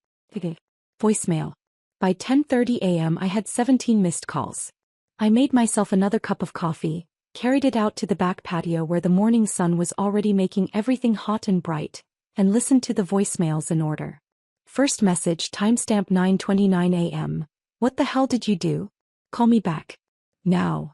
Voicemail. By 10:30 a.m. I had 17 missed calls. I made myself another cup of coffee, carried it out to the back patio where the morning sun was already making everything hot and bright, and listened to the voicemails in order. First message, timestamp 9:29 a.m. What the hell did you do? Call me back. Now.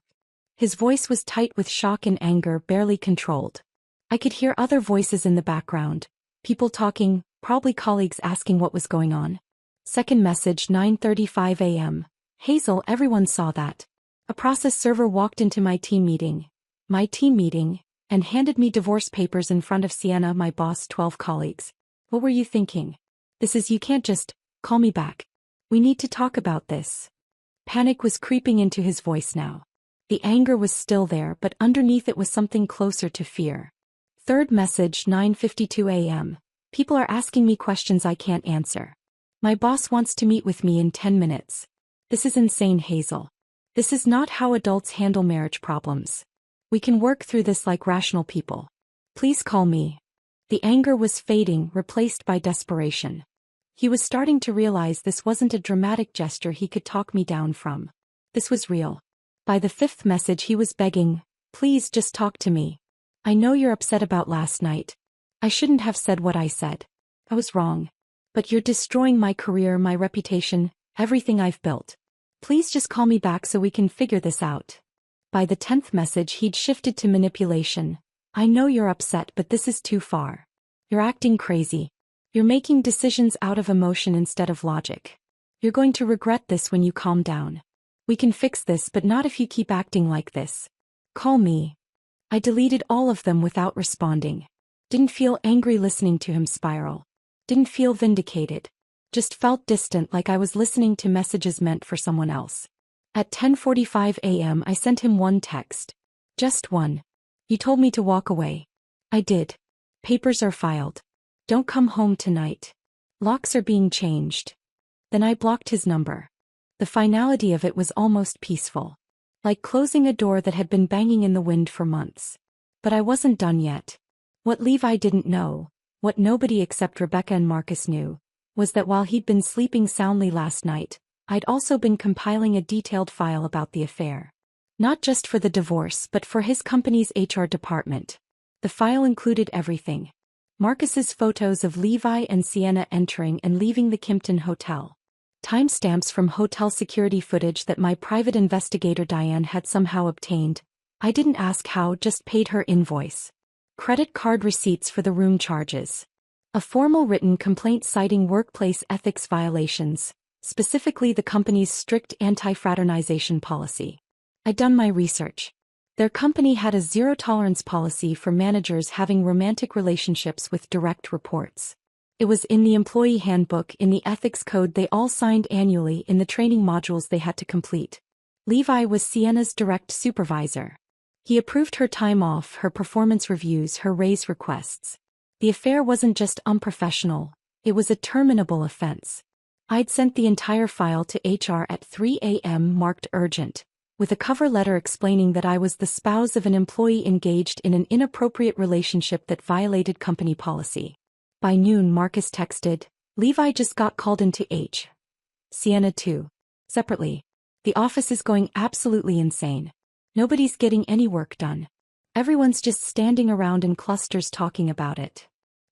His voice was tight with shock and anger, barely controlled. I could hear other voices in the background. People talking, probably colleagues asking what was going on. Second message, 9:35 a.m. Hazel, everyone saw that. A process server walked into my team meeting, and handed me divorce papers in front of Sienna, my boss, 12 colleagues. What were you thinking? You can't just, call me back. We need to talk about this. Panic was creeping into his voice now. The anger was still there, but underneath it was something closer to fear. Third message, 9:52 a.m. People are asking me questions I can't answer. My boss wants to meet with me in 10 minutes. This is insane, Hazel. This is not how adults handle marriage problems. We can work through this like rational people. Please call me. The anger was fading, replaced by desperation. He was starting to realize this wasn't a dramatic gesture he could talk me down from. This was real. By the fifth message he was begging, please just talk to me. I know you're upset about last night. I shouldn't have said what I said. I was wrong. But you're destroying my career, my reputation, everything I've built. Please just call me back so we can figure this out. By the 10th message he'd shifted to manipulation. I know you're upset, but this is too far. You're acting crazy. You're making decisions out of emotion instead of logic. You're going to regret this when you calm down. We can fix this, but not if you keep acting like this. Call me. I deleted all of them without responding. Didn't feel angry listening to him spiral. Didn't feel vindicated. Just felt distant, like I was listening to messages meant for someone else. At 10:45 a.m. I sent him one text. Just one. You told me to walk away. I did. Papers are filed. Don't come home tonight. Locks are being changed. Then I blocked his number. The finality of it was almost peaceful. Like closing a door that had been banging in the wind for months. But I wasn't done yet. What Levi didn't know, what nobody except Rebecca and Marcus knew, was that while he'd been sleeping soundly last night, I'd also been compiling a detailed file about the affair. Not just for the divorce but for his company's HR department. The file included everything. Marcus's photos of Levi and Sienna entering and leaving the Kimpton Hotel. Timestamps from hotel security footage that my private investigator Diane had somehow obtained. I didn't ask how, just paid her invoice. Credit card receipts for the room charges. A formal written complaint citing workplace ethics violations, specifically the company's strict anti-fraternization policy. I'd done my research. Their company had a zero-tolerance policy for managers having romantic relationships with direct reports. It was in the employee handbook, in the ethics code they all signed annually, in the training modules they had to complete. Levi was Sienna's direct supervisor. He approved her time off, her performance reviews, her raise requests. The affair wasn't just unprofessional, it was a terminable offense. I'd sent the entire file to HR at 3 a.m. marked urgent, with a cover letter explaining that I was the spouse of an employee engaged in an inappropriate relationship that violated company policy. By noon Marcus texted, Levi just got called into Sienna too. Separately. The office is going absolutely insane. Nobody's getting any work done. Everyone's just standing around in clusters talking about it.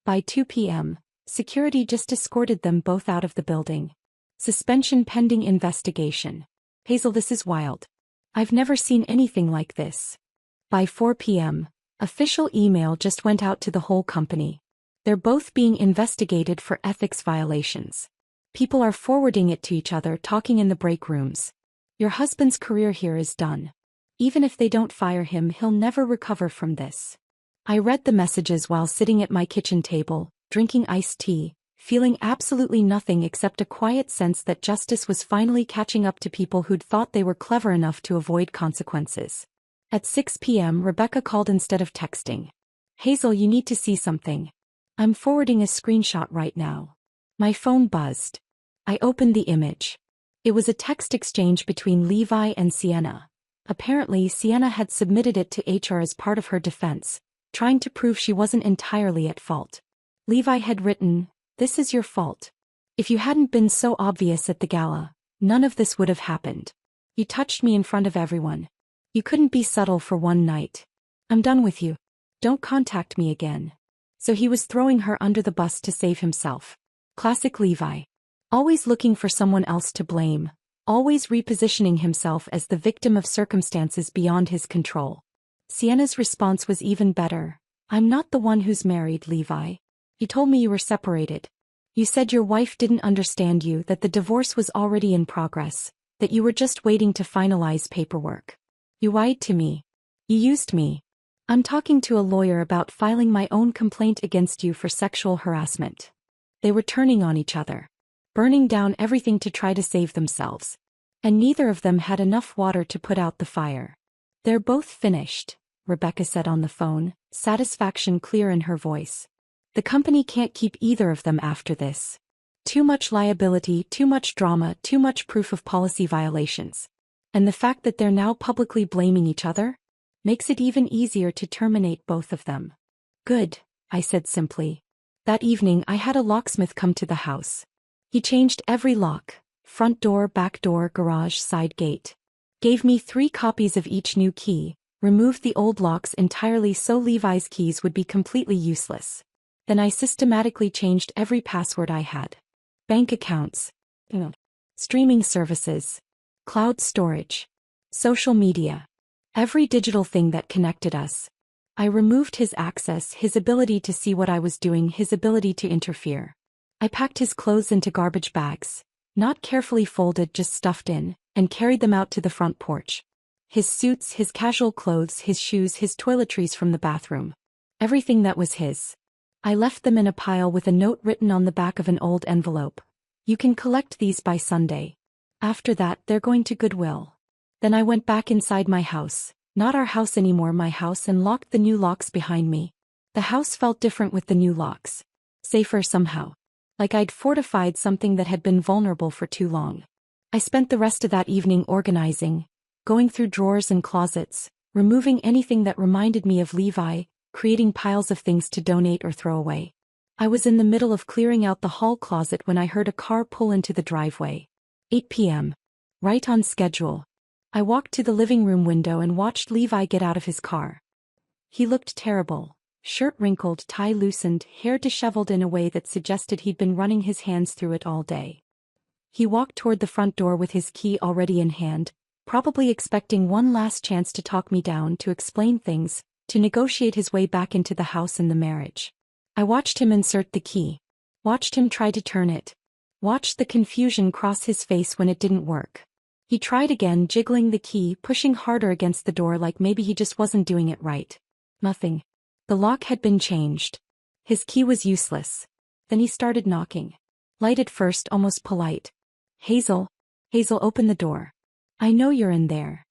By 2 p.m., security just escorted them both out of the building. Suspension pending investigation. Hazel, this is wild. I've never seen anything like this. By 4 p.m., official email just went out to the whole company. They're both being investigated for ethics violations. People are forwarding it to each other, talking in the break rooms. Your husband's career here is done. Even if they don't fire him, he'll never recover from this. I read the messages while sitting at my kitchen table, drinking iced tea, feeling absolutely nothing except a quiet sense that justice was finally catching up to people who'd thought they were clever enough to avoid consequences. At 6 p.m. Rebecca called instead of texting. Hazel, you need to see something. I'm forwarding a screenshot right now. My phone buzzed. I opened the image. It was a text exchange between Levi and Sienna. Apparently, Sienna had submitted it to HR as part of her defense, trying to prove she wasn't entirely at fault. Levi had written, "This is your fault. If you hadn't been so obvious at the gala, none of this would have happened. You touched me in front of everyone. You couldn't be subtle for one night. I'm done with you. Don't contact me again." So he was throwing her under the bus to save himself. Classic Levi. Always looking for someone else to blame. Always repositioning himself as the victim of circumstances beyond his control. Sienna's response was even better. I'm not the one who's married, Levi. You told me you were separated. You said your wife didn't understand you, that the divorce was already in progress, that you were just waiting to finalize paperwork. You lied to me. You used me. I'm talking to a lawyer about filing my own complaint against you for sexual harassment. They were turning on each other, burning down everything to try to save themselves. And neither of them had enough water to put out the fire. They're both finished, Rebecca said on the phone, satisfaction clear in her voice. The company can't keep either of them after this. Too much liability, too much drama, too much proof of policy violations. And the fact that they're now publicly blaming each other makes it even easier to terminate both of them. Good, I said simply. That evening I had a locksmith come to the house. He changed every lock, front door, back door, garage, side gate. Gave me 3 copies of each new key, removed the old locks entirely so Levi's keys would be completely useless. Then I systematically changed every password I had. Bank accounts, streaming services, cloud storage, social media, every digital thing that connected us. I removed his access, his ability to see what I was doing, his ability to interfere. I packed his clothes into garbage bags, not carefully folded, just stuffed in, and carried them out to the front porch. His suits, his casual clothes, his shoes, his toiletries from the bathroom. Everything that was his. I left them in a pile with a note written on the back of an old envelope. You can collect these by Sunday. After that, they're going to Goodwill. Then I went back inside my house, not our house anymore, my house, and locked the new locks behind me. The house felt different with the new locks. Safer somehow. Like I'd fortified something that had been vulnerable for too long. I spent the rest of that evening organizing, going through drawers and closets, removing anything that reminded me of Levi, creating piles of things to donate or throw away. I was in the middle of clearing out the hall closet when I heard a car pull into the driveway. 8 p.m. Right on schedule. I walked to the living room window and watched Levi get out of his car. He looked terrible. Shirt wrinkled, tie loosened, hair disheveled in a way that suggested he'd been running his hands through it all day. He walked toward the front door with his key already in hand, probably expecting one last chance to talk me down, to explain things, to negotiate his way back into the house and the marriage. I watched him insert the key. Watched him try to turn it. Watched the confusion cross his face when it didn't work. He tried again, jiggling the key, pushing harder against the door like maybe he just wasn't doing it right. Nothing. The lock had been changed. His key was useless. Then he started knocking. Light at first, almost polite. Hazel. Hazel, open the door. I know you're in there.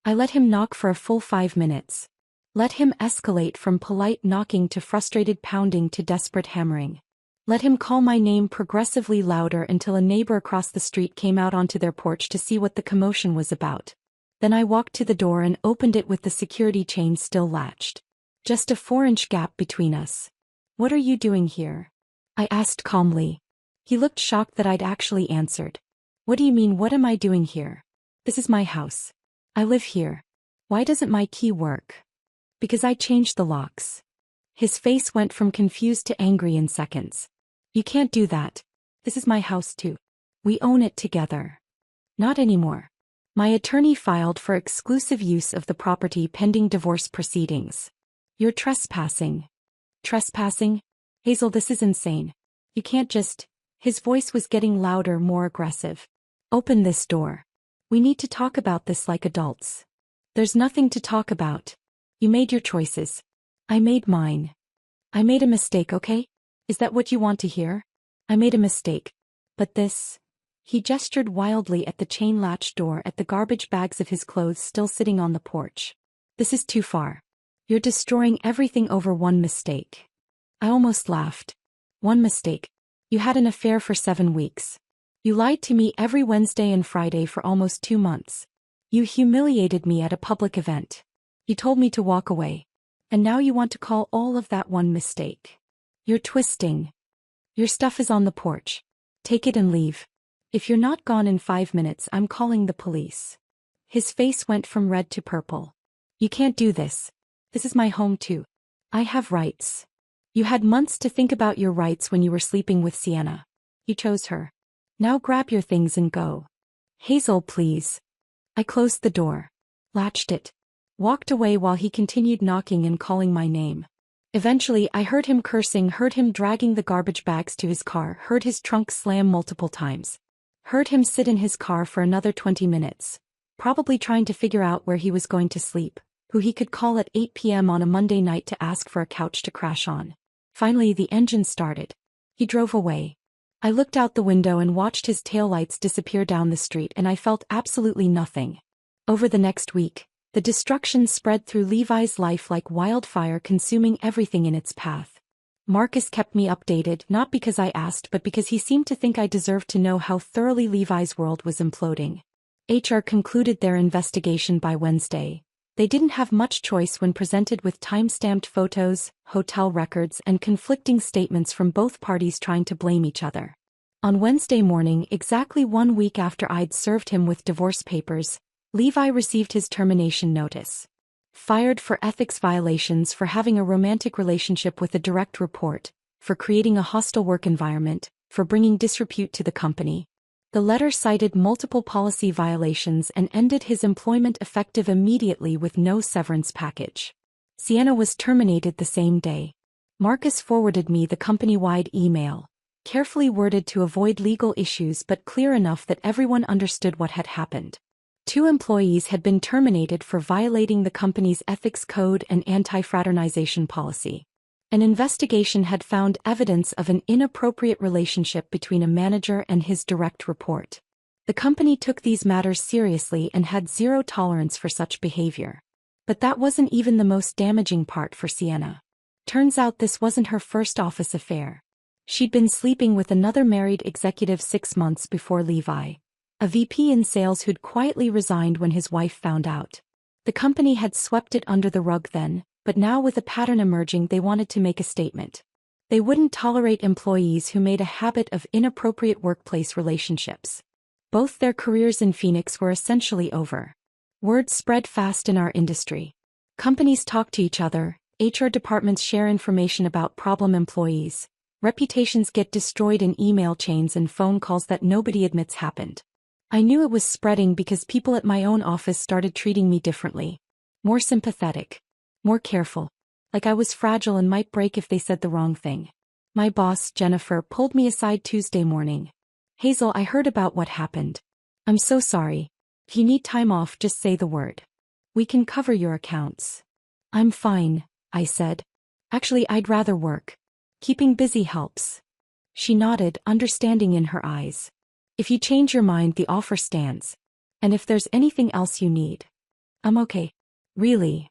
I let him knock for a full 5 minutes. Let him escalate from polite knocking to frustrated pounding to desperate hammering. Let him call my name progressively louder until a neighbor across the street came out onto their porch to see what the commotion was about. Then I walked to the door and opened it with the security chain still latched. Just a 4-inch gap between us. What are you doing here? I asked calmly. He looked shocked that I'd actually answered. What do you mean, what am I doing here? This is my house. I live here. Why doesn't my key work? Because I changed the locks. His face went from confused to angry in seconds. You can't do that. This is my house too. We own it together. Not anymore. My attorney filed for exclusive use of the property pending divorce proceedings. You're trespassing. Trespassing? Hazel, this is insane. You can't just... His voice was getting louder, more aggressive. Open this door. We need to talk about this like adults. There's nothing to talk about. You made your choices. I made mine. I made a mistake, okay? Is that what you want to hear? I made a mistake. But this... He gestured wildly at the chain-latched door, at the garbage bags of his clothes still sitting on the porch. This is too far. You're destroying everything over one mistake. I almost laughed. One mistake. You had an affair for 7 weeks. You lied to me every Wednesday and Friday for almost 2 months. You humiliated me at a public event. You told me to walk away. And now you want to call all of that one mistake. You're twisting. Your stuff is on the porch. Take it and leave. If you're not gone in 5 minutes, I'm calling the police. His face went from red to purple. You can't do this. This is my home too. I have rights. You had months to think about your rights when you were sleeping with Sienna. You chose her. Now grab your things and go. Hazel, please. I closed the door. Latched it. Walked away while he continued knocking and calling my name. Eventually I heard him cursing, heard him dragging the garbage bags to his car, heard his trunk slam multiple times. Heard him sit in his car for another 20 minutes. Probably trying to figure out where he was going to sleep, who he could call at 8 p.m. on a Monday night to ask for a couch to crash on. Finally the engine started. He drove away. I looked out the window and watched his taillights disappear down the street, and I felt absolutely nothing. Over the next week, the destruction spread through Levi's life like wildfire, consuming everything in its path. Marcus kept me updated, not because I asked but because he seemed to think I deserved to know how thoroughly Levi's world was imploding. HR concluded their investigation by Wednesday. They didn't have much choice when presented with time-stamped photos, hotel records, and conflicting statements from both parties trying to blame each other. On Wednesday morning, exactly 1 week after I'd served him with divorce papers, Levi received his termination notice. Fired for ethics violations, for having a romantic relationship with a direct report, for creating a hostile work environment, for bringing disrepute to the company. The letter cited multiple policy violations and ended his employment effective immediately with no severance package. Sienna was terminated the same day. Marcus forwarded me the company-wide email, carefully worded to avoid legal issues but clear enough that everyone understood what had happened. 2 employees had been terminated for violating the company's ethics code and anti-fraternization policy. An investigation had found evidence of an inappropriate relationship between a manager and his direct report. The company took these matters seriously and had zero tolerance for such behavior. But that wasn't even the most damaging part for Sienna. Turns out this wasn't her first office affair. She'd been sleeping with another married executive 6 months before Levi, a VP in sales who'd quietly resigned when his wife found out. The company had swept it under the rug then, but now with a pattern emerging they wanted to make a statement. They wouldn't tolerate employees who made a habit of inappropriate workplace relationships. Both their careers in Phoenix were essentially over. Word spread fast in our industry. Companies talk to each other, HR departments share information about problem employees, reputations get destroyed in email chains and phone calls that nobody admits happened. I knew it was spreading because people at my own office started treating me differently. More sympathetic. More careful. Like I was fragile and might break if they said the wrong thing. My boss, Jennifer, pulled me aside Tuesday morning. Hazel, I heard about what happened. I'm so sorry. If you need time off, just say the word. We can cover your accounts. I'm fine, I said. Actually, I'd rather work. Keeping busy helps. She nodded, understanding in her eyes. If you change your mind, the offer stands. And if there's anything else you need. I'm okay. Really.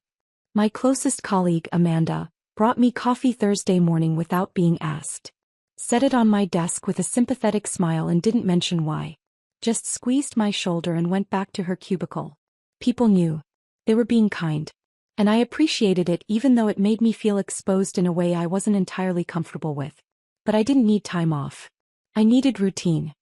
My closest colleague, Amanda, brought me coffee Thursday morning without being asked. Set it on my desk with a sympathetic smile and didn't mention why. Just squeezed my shoulder and went back to her cubicle. People knew. They were being kind. And I appreciated it even though it made me feel exposed in a way I wasn't entirely comfortable with. But I didn't need time off. I needed routine.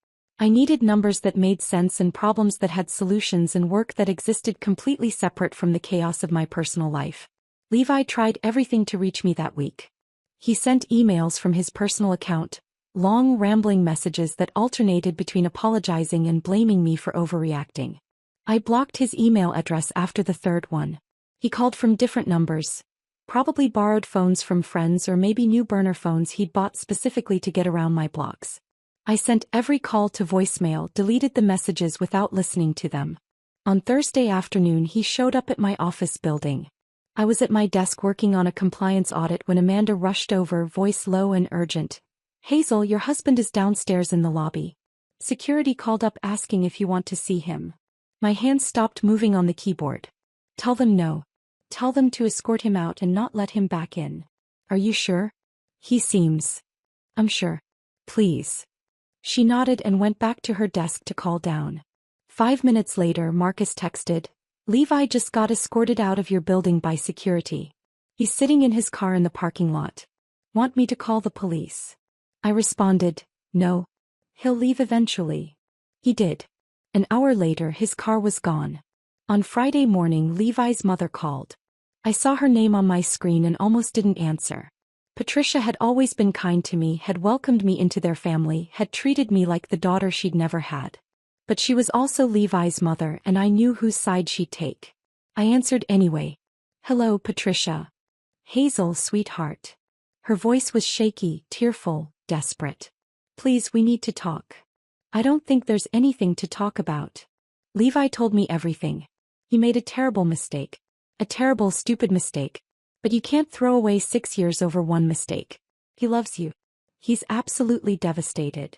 I needed numbers that made sense and problems that had solutions and work that existed completely separate from the chaos of my personal life. Levi tried everything to reach me that week. He sent emails from his personal account, long rambling messages that alternated between apologizing and blaming me for overreacting. I blocked his email address after the 3rd one. He called from different numbers, probably borrowed phones from friends or maybe new burner phones he'd bought specifically to get around my blocks. I sent every call to voicemail, deleted the messages without listening to them. On Thursday afternoon he showed up at my office building. I was at my desk working on a compliance audit when Amanda rushed over, voice low and urgent. Hazel, your husband is downstairs in the lobby. Security called up asking if you want to see him. My hands stopped moving on the keyboard. Tell them no. Tell them to escort him out and not let him back in. Are you sure? He seems. I'm sure. Please. She nodded and went back to her desk to call down. 5 minutes later, Marcus texted, Levi just got escorted out of your building by security. He's sitting in his car in the parking lot. Want me to call the police? I responded, no. He'll leave eventually. He did. An hour later, his car was gone. On Friday morning, Levi's mother called. I saw her name on my screen and almost didn't answer. Patricia had always been kind to me, had welcomed me into their family, had treated me like the daughter she'd never had. But she was also Levi's mother, and I knew whose side she'd take. I answered anyway. "Hello, Patricia." "Hazel, sweetheart." Her voice was shaky, tearful, desperate. "Please, we need to talk." "I don't think there's anything to talk about." Levi told me everything. He made a terrible mistake. A terrible, stupid mistake. But you can't throw away 6 years over one mistake. He loves you. He's absolutely devastated.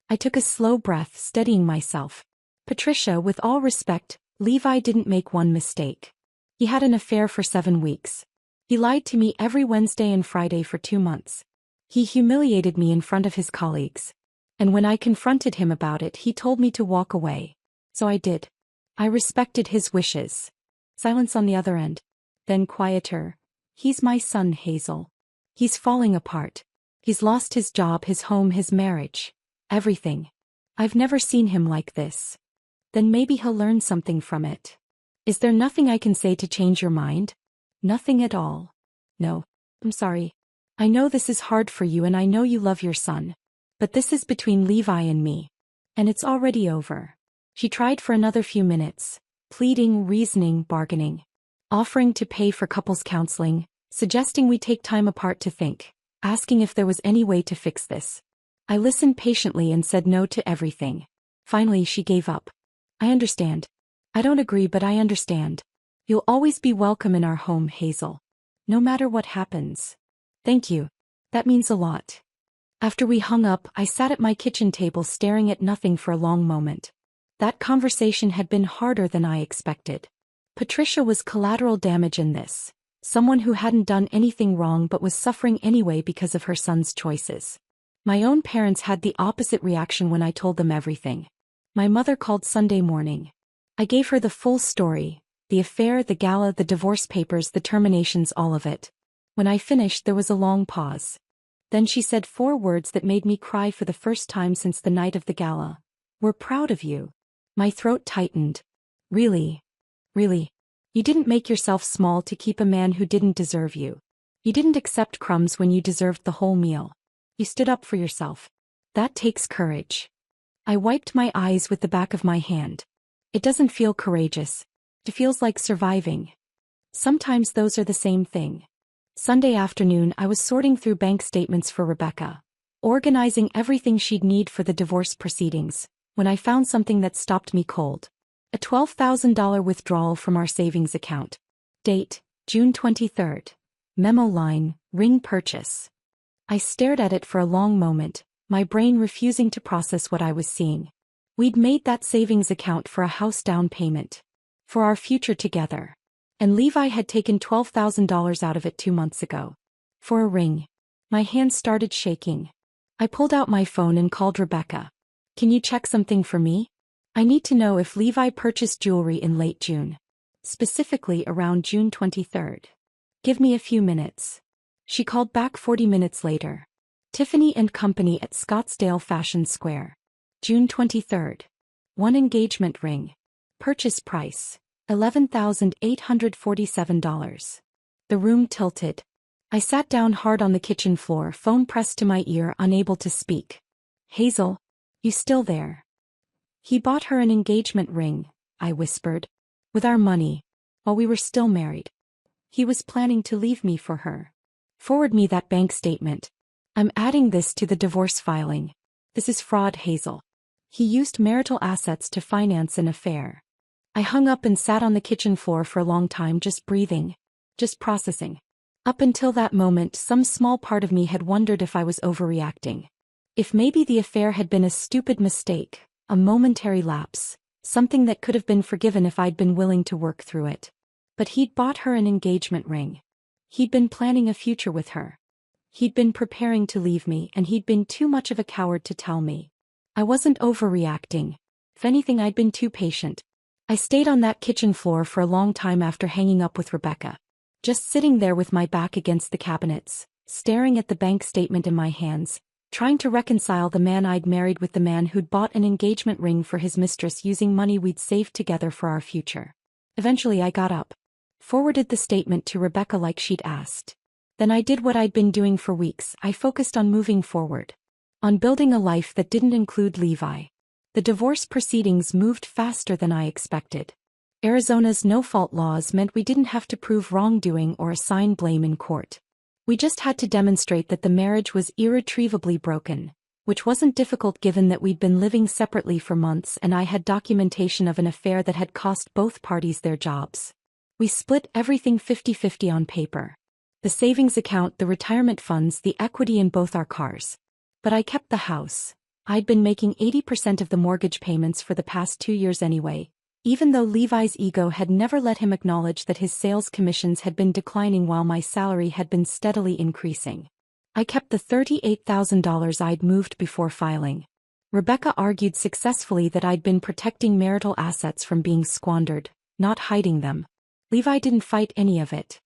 I took a slow breath, steadying myself. "Patricia, with all respect, Levi didn't make one mistake. He had an affair for 7 weeks. He lied to me every Wednesday and Friday for 2 months. He humiliated me in front of his colleagues. And when I confronted him about it, he told me to walk away. So I did. I respected his wishes." Silence on the other end. Then quieter. "He's my son, Hazel. He's falling apart. He's lost his job, his home, his marriage. Everything. I've never seen him like this." "Then maybe he'll learn something from it. Is there nothing I can say to change your mind?" "Nothing at all. No. I'm sorry. I know this is hard for you and I know you love your son. But this is between Levi and me. And it's already over." She tried for another few minutes, pleading, reasoning, bargaining. Offering to pay for couples counseling, suggesting we take time apart to think, asking if there was any way to fix this. I listened patiently and said no to everything. Finally, she gave up. "I understand. I don't agree, but I understand. You'll always be welcome in our home, Hazel. No matter what happens." "Thank you. That means a lot." After we hung up, I sat at my kitchen table staring at nothing for a long moment. That conversation had been harder than I expected. Patricia was collateral damage in this. Someone who hadn't done anything wrong but was suffering anyway because of her son's choices. My own parents had the opposite reaction when I told them everything. My mother called Sunday morning. I gave her the full story, the affair, the gala, the divorce papers, the terminations, all of it. When I finished, there was a long pause. Then she said 4 words that made me cry for the first time since the night of the gala. "We're proud of you." My throat tightened. "Really? Really? You didn't make yourself small to keep a man who didn't deserve you. You didn't accept crumbs when you deserved the whole meal. You stood up for yourself. That takes courage." I wiped my eyes with the back of my hand. It doesn't feel courageous. It feels like surviving. Sometimes those are the same thing. Sunday afternoon, I was sorting through bank statements for Rebecca, organizing everything she'd need for the divorce proceedings, when I found something that stopped me cold. A $12,000 withdrawal from our savings account. Date, June 23rd. Memo line, ring purchase. I stared at it for a long moment, my brain refusing to process what I was seeing. We'd made that savings account for a house down payment. For our future together. And Levi had taken $12,000 out of it 2 months ago. For a ring. My hands started shaking. I pulled out my phone and called Rebecca. "Can you check something for me? I need to know if Levi purchased jewelry in late June. Specifically around June 23rd. Give me a few minutes." She called back 40 minutes later. "Tiffany & Company at Scottsdale Fashion Square. June 23rd. 1 engagement ring. Purchase price, $11,847. The room tilted. I sat down hard on the kitchen floor, phone pressed to my ear, unable to speak. "Hazel, you still there?" "He bought her an engagement ring," I whispered. "With our money. While we were still married. He was planning to leave me for her. Forward me that bank statement. I'm adding this to the divorce filing. This is fraud, Hazel. He used marital assets to finance an affair." I hung up and sat on the kitchen floor for a long time, just breathing. Just processing. Up until that moment, some small part of me had wondered if I was overreacting. If maybe the affair had been a stupid mistake, a momentary lapse, something that could have been forgiven if I'd been willing to work through it. But he'd bought her an engagement ring. He'd been planning a future with her. He'd been preparing to leave me, and he'd been too much of a coward to tell me. I wasn't overreacting. If anything, I'd been too patient. I stayed on that kitchen floor for a long time after hanging up with Rebecca. Just sitting there with my back against the cabinets, staring at the bank statement in my hands, trying to reconcile the man I'd married with the man who'd bought an engagement ring for his mistress using money we'd saved together for our future. Eventually I got up. Forwarded the statement to Rebecca like she'd asked. Then I did what I'd been doing for weeks. I focused on moving forward. On building a life that didn't include Levi. The divorce proceedings moved faster than I expected. Arizona's no-fault laws meant we didn't have to prove wrongdoing or assign blame in court. We just had to demonstrate that the marriage was irretrievably broken, which wasn't difficult given that we'd been living separately for months and I had documentation of an affair that had cost both parties their jobs. We split everything 50-50 on paper. The savings account, the retirement funds, the equity in both our cars. But I kept the house. I'd been making 80% of the mortgage payments for the past 2 years anyway, even though Levi's ego had never let him acknowledge that his sales commissions had been declining while my salary had been steadily increasing. I kept the $38,000 I'd moved before filing. Rebecca argued successfully that I'd been protecting marital assets from being squandered, not hiding them. Levi didn't fight any of it.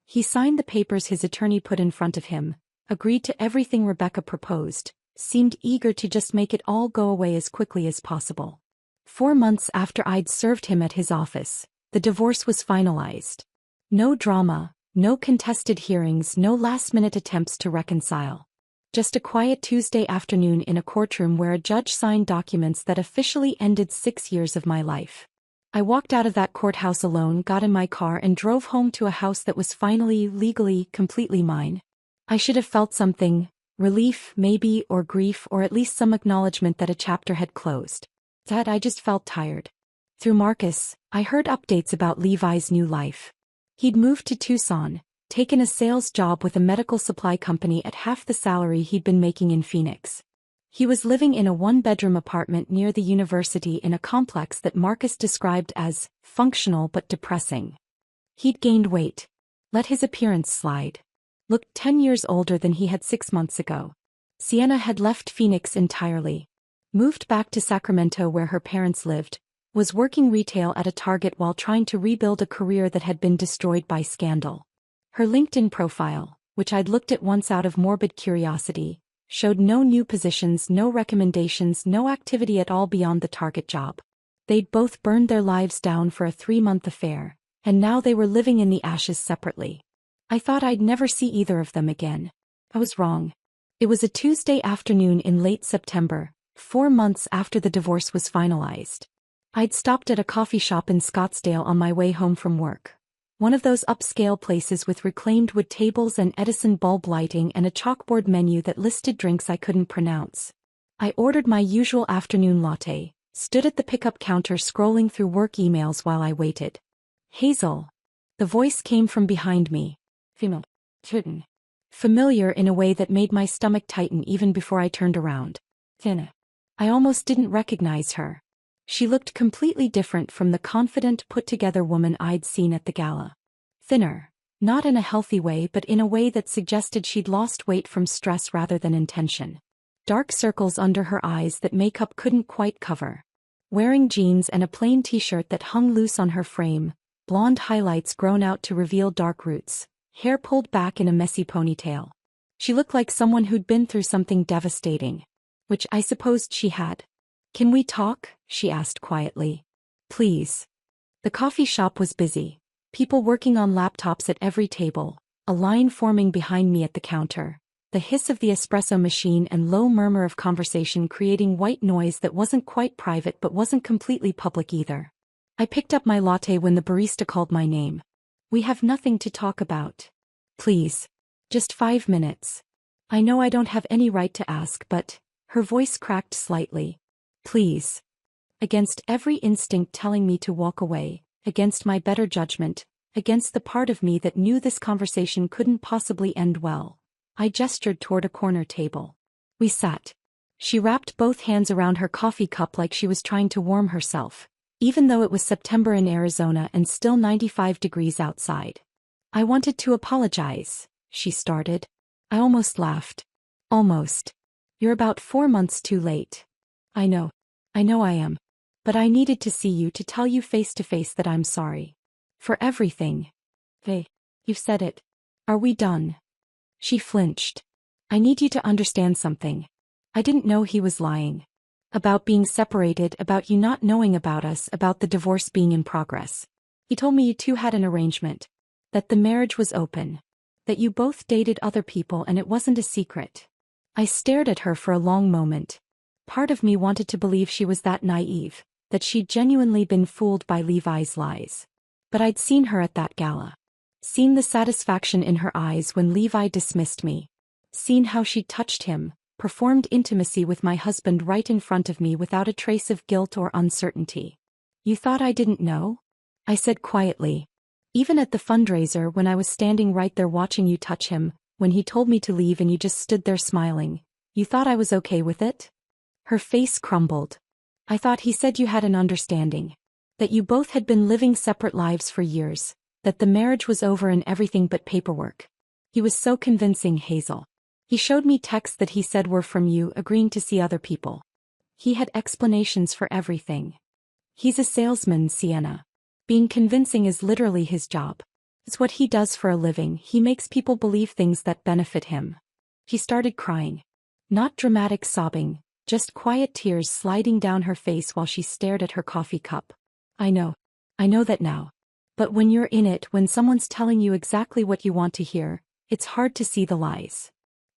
He signed the papers his attorney put in front of him, agreed to everything Rebecca proposed, seemed eager to just make it all go away as quickly as possible. 4 months after I'd served him at his office, the divorce was finalized. No drama, no contested hearings, no last-minute attempts to reconcile. Just a quiet Tuesday afternoon in a courtroom where a judge signed documents that officially ended 6 years of my life. I walked out of that courthouse alone, got in my car and drove home to a house that was finally, legally, completely mine. I should have felt something, relief, maybe, or grief, or at least some acknowledgement that a chapter had closed. That I just felt tired. Through Marcus, I heard updates about Levi's new life. He'd moved to Tucson, taken a sales job with a medical supply company at half the salary he'd been making in Phoenix. He was living in a 1-bedroom apartment near the university in a complex that Marcus described as functional but depressing. He'd gained weight. Let his appearance slide. Looked 10 years older than he had 6 months ago. Sienna had left Phoenix entirely. Moved back to Sacramento where her parents lived, was working retail at a Target while trying to rebuild a career that had been destroyed by scandal. Her LinkedIn profile, which I'd looked at once out of morbid curiosity, showed no new positions, no recommendations, no activity at all beyond the Target job. They'd both burned their lives down for a 3-month affair, and now they were living in the ashes separately. I thought I'd never see either of them again. I was wrong. It was a Tuesday afternoon in late September, 4 months after the divorce was finalized. I'd stopped at a coffee shop in Scottsdale on my way home from work. One of those upscale places with reclaimed wood tables and Edison bulb lighting and a chalkboard menu that listed drinks I couldn't pronounce. I ordered my usual afternoon latte, stood at the pickup counter scrolling through work emails while I waited. Hazel. The voice came from behind me. Female. Familiar in a way that made my stomach tighten even before I turned around. Thinner. I almost didn't recognize her. She looked completely different from the confident, put-together woman I'd seen at the gala. Thinner, not in a healthy way but in a way that suggested she'd lost weight from stress rather than intention. Dark circles under her eyes that makeup couldn't quite cover. Wearing jeans and a plain t-shirt that hung loose on her frame, blonde highlights grown out to reveal dark roots, hair pulled back in a messy ponytail. She looked like someone who'd been through something devastating. Which I supposed she had. "Can we talk?" she asked quietly. "Please." The coffee shop was busy. People working on laptops at every table, a line forming behind me at the counter, the hiss of the espresso machine and low murmur of conversation creating white noise that wasn't quite private but wasn't completely public either. I picked up my latte when the barista called my name. "We have nothing to talk about. Please. Just 5 minutes. I know I don't have any right to ask but..." Her voice cracked slightly. "Please." Against every instinct telling me to walk away, against my better judgment, against the part of me that knew this conversation couldn't possibly end well, I gestured toward a corner table. We sat. She wrapped both hands around her coffee cup like she was trying to warm herself, even though it was September in Arizona and still 95 degrees outside. "I wanted to apologize," she started. I almost laughed. "Almost. You're about 4 months too late." I know I am. But I needed to see you to tell you face to face that I'm sorry. For everything. Hey, you've said it. Are we done?" She flinched. "I need you to understand something. I didn't know he was lying. About being separated, about you not knowing about us, about the divorce being in progress. He told me you two had an arrangement. That the marriage was open. That you both dated other people and it wasn't a secret. I stared at her for a long moment. Part of me wanted to believe she was that naive, that she'd genuinely been fooled by Levi's lies. But I'd seen her at that gala. Seen the satisfaction in her eyes when Levi dismissed me. Seen how she touched him, performed intimacy with my husband right in front of me without a trace of guilt or uncertainty. You thought I didn't know? I said quietly. Even at the fundraiser when I was standing right there watching you touch him, when he told me to leave and you just stood there smiling, you thought I was okay with it? Her face crumbled. I thought he said you had an understanding. That you both had been living separate lives for years, that the marriage was over and everything but paperwork. He was so convincing, Hazel. He showed me texts that he said were from you agreeing to see other people. He had explanations for everything. He's a salesman, Sienna. Being convincing is literally his job. It's what he does for a living. He makes people believe things that benefit him. She started crying. Not dramatic sobbing, just quiet tears sliding down her face while she stared at her coffee cup. I know that now. But when you're in it, when someone's telling you exactly what you want to hear, it's hard to see the lies.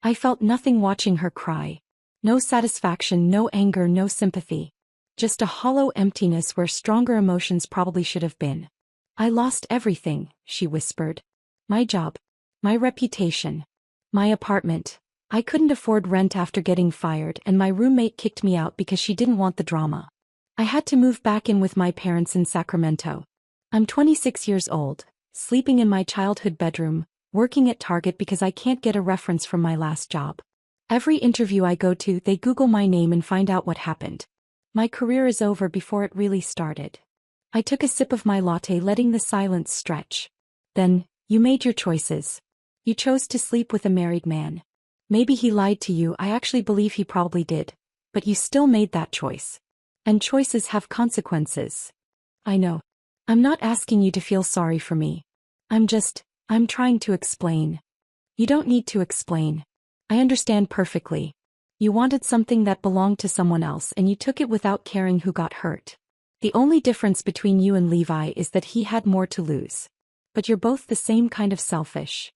I felt nothing watching her cry. No satisfaction, no anger, no sympathy. Just a hollow emptiness where stronger emotions probably should have been. I lost everything, she whispered. My job. My reputation. My apartment. I couldn't afford rent after getting fired and my roommate kicked me out because she didn't want the drama. I had to move back in with my parents in Sacramento. I'm 26 years old, sleeping in my childhood bedroom, working at Target because I can't get a reference from my last job. Every interview I go to, they Google my name and find out what happened. My career is over before it really started. I took a sip of my latte, letting the silence stretch. Then, you made your choices. You chose to sleep with a married man. Maybe he lied to you, I actually believe he probably did. But you still made that choice. And choices have consequences. I know. I'm not asking you to feel sorry for me. I'm trying to explain. You don't need to explain. I understand perfectly. You wanted something that belonged to someone else and you took it without caring who got hurt. The only difference between you and Levi is that he had more to lose. But you're both the same kind of selfish.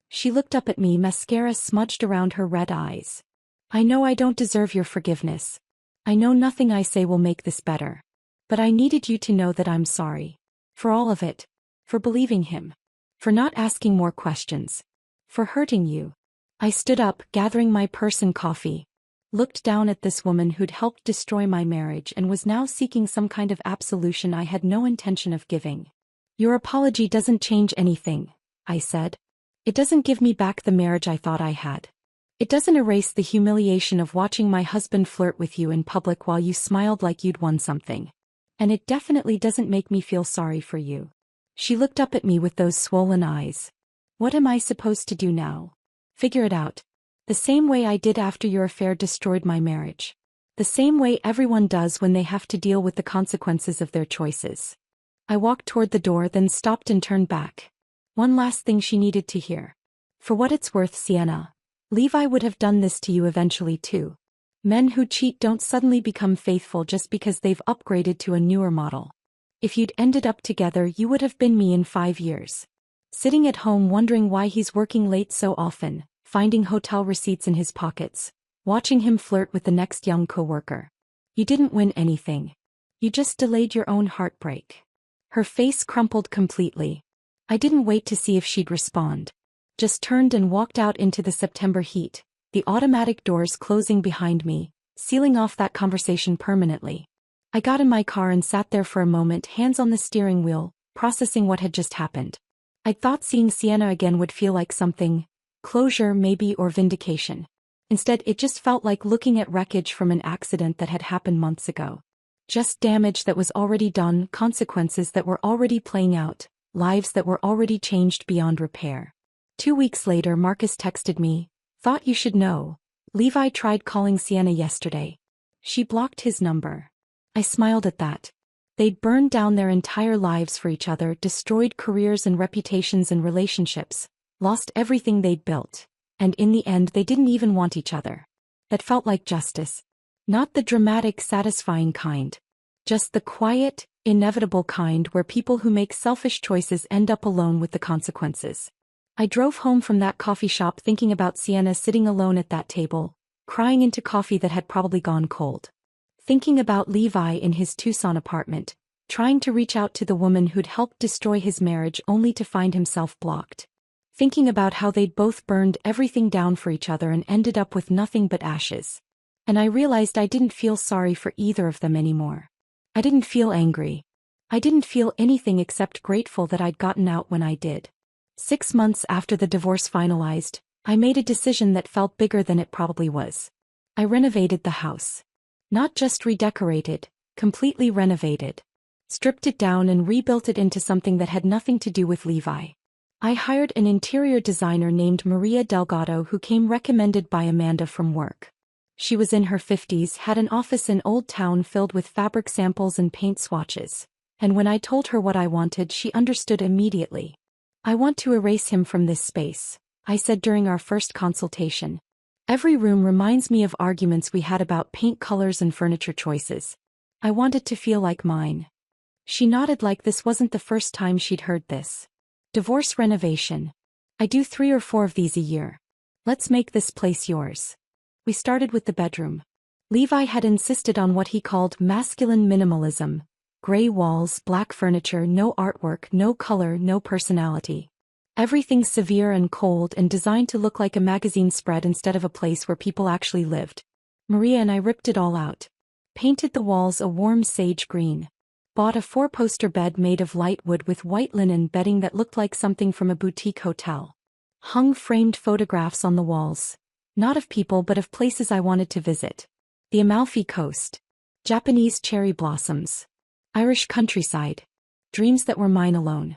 She looked up at me, mascara smudged around her red eyes. I know I don't deserve your forgiveness. I know nothing I say will make this better. But I needed you to know that I'm sorry. For all of it. For believing him. For not asking more questions. For hurting you. I stood up, gathering my purse and coffee. Looked down at this woman who'd helped destroy my marriage and was now seeking some kind of absolution I had no intention of giving. Your apology doesn't change anything, I said. It doesn't give me back the marriage I thought I had. It doesn't erase the humiliation of watching my husband flirt with you in public while you smiled like you'd won something. And it definitely doesn't make me feel sorry for you. She looked up at me with those swollen eyes. What am I supposed to do now? Figure it out. The same way I did after your affair destroyed my marriage. The same way everyone does when they have to deal with the consequences of their choices. I walked toward the door, then stopped and turned back. One last thing she needed to hear. For what it's worth, Sienna, Levi would have done this to you eventually too. Men who cheat don't suddenly become faithful just because they've upgraded to a newer model. If you'd ended up together, you would have been me in 5 years. Sitting at home wondering why he's working late so often, finding hotel receipts in his pockets, watching him flirt with the next young coworker. You didn't win anything. You just delayed your own heartbreak. Her face crumpled completely. I didn't wait to see if she'd respond. Just turned and walked out into the September heat, the automatic doors closing behind me, sealing off that conversation permanently. I got in my car and sat there for a moment, hands on the steering wheel, processing what had just happened. I'd thought seeing Sienna again would feel like something, closure maybe, or vindication. Instead, it just felt like looking at wreckage from an accident that had happened months ago. Just damage that was already done, consequences that were already playing out, lives that were already changed beyond repair. 2 weeks later, Marcus texted me, "Thought you should know. Levi tried calling Sienna yesterday. She blocked his number." I smiled at that. They'd burned down their entire lives for each other, destroyed careers and reputations and relationships, lost everything they'd built, and in the end they didn't even want each other. That felt like justice. Not the dramatic, satisfying kind. Just the quiet, inevitable kind where people who make selfish choices end up alone with the consequences. I drove home from that coffee shop thinking about Sienna sitting alone at that table, crying into coffee that had probably gone cold. Thinking about Levi in his Tucson apartment, trying to reach out to the woman who'd helped destroy his marriage only to find himself blocked. Thinking about how they'd both burned everything down for each other and ended up with nothing but ashes. And I realized I didn't feel sorry for either of them anymore. I didn't feel angry. I didn't feel anything except grateful that I'd gotten out when I did. 6 months after the divorce finalized, I made a decision that felt bigger than it probably was. I renovated the house. Not just redecorated, completely renovated. Stripped it down and rebuilt it into something that had nothing to do with Levi. I hired an interior designer named Maria Delgado who came recommended by Amanda from work. She was in her 50s, had an office in Old Town filled with fabric samples and paint swatches. And when I told her what I wanted, she understood immediately. I want to erase him from this space, I said during our first consultation. Every room reminds me of arguments we had about paint colors and furniture choices. I want it to feel like mine. She nodded like this wasn't the first time she'd heard this. Divorce renovation. I do 3 or 4 of these a year. Let's make this place yours. We started with the bedroom. Levi had insisted on what he called masculine minimalism. Gray walls, black furniture, no artwork, no color, no personality. Everything severe and cold and designed to look like a magazine spread instead of a place where people actually lived. Maria and I ripped it all out. Painted the walls a warm sage green. Bought a 4-poster bed made of light wood with white linen bedding that looked like something from a boutique hotel. Hung framed photographs on the walls. Not of people but of places I wanted to visit. The Amalfi Coast. Japanese cherry blossoms. Irish countryside. Dreams that were mine alone.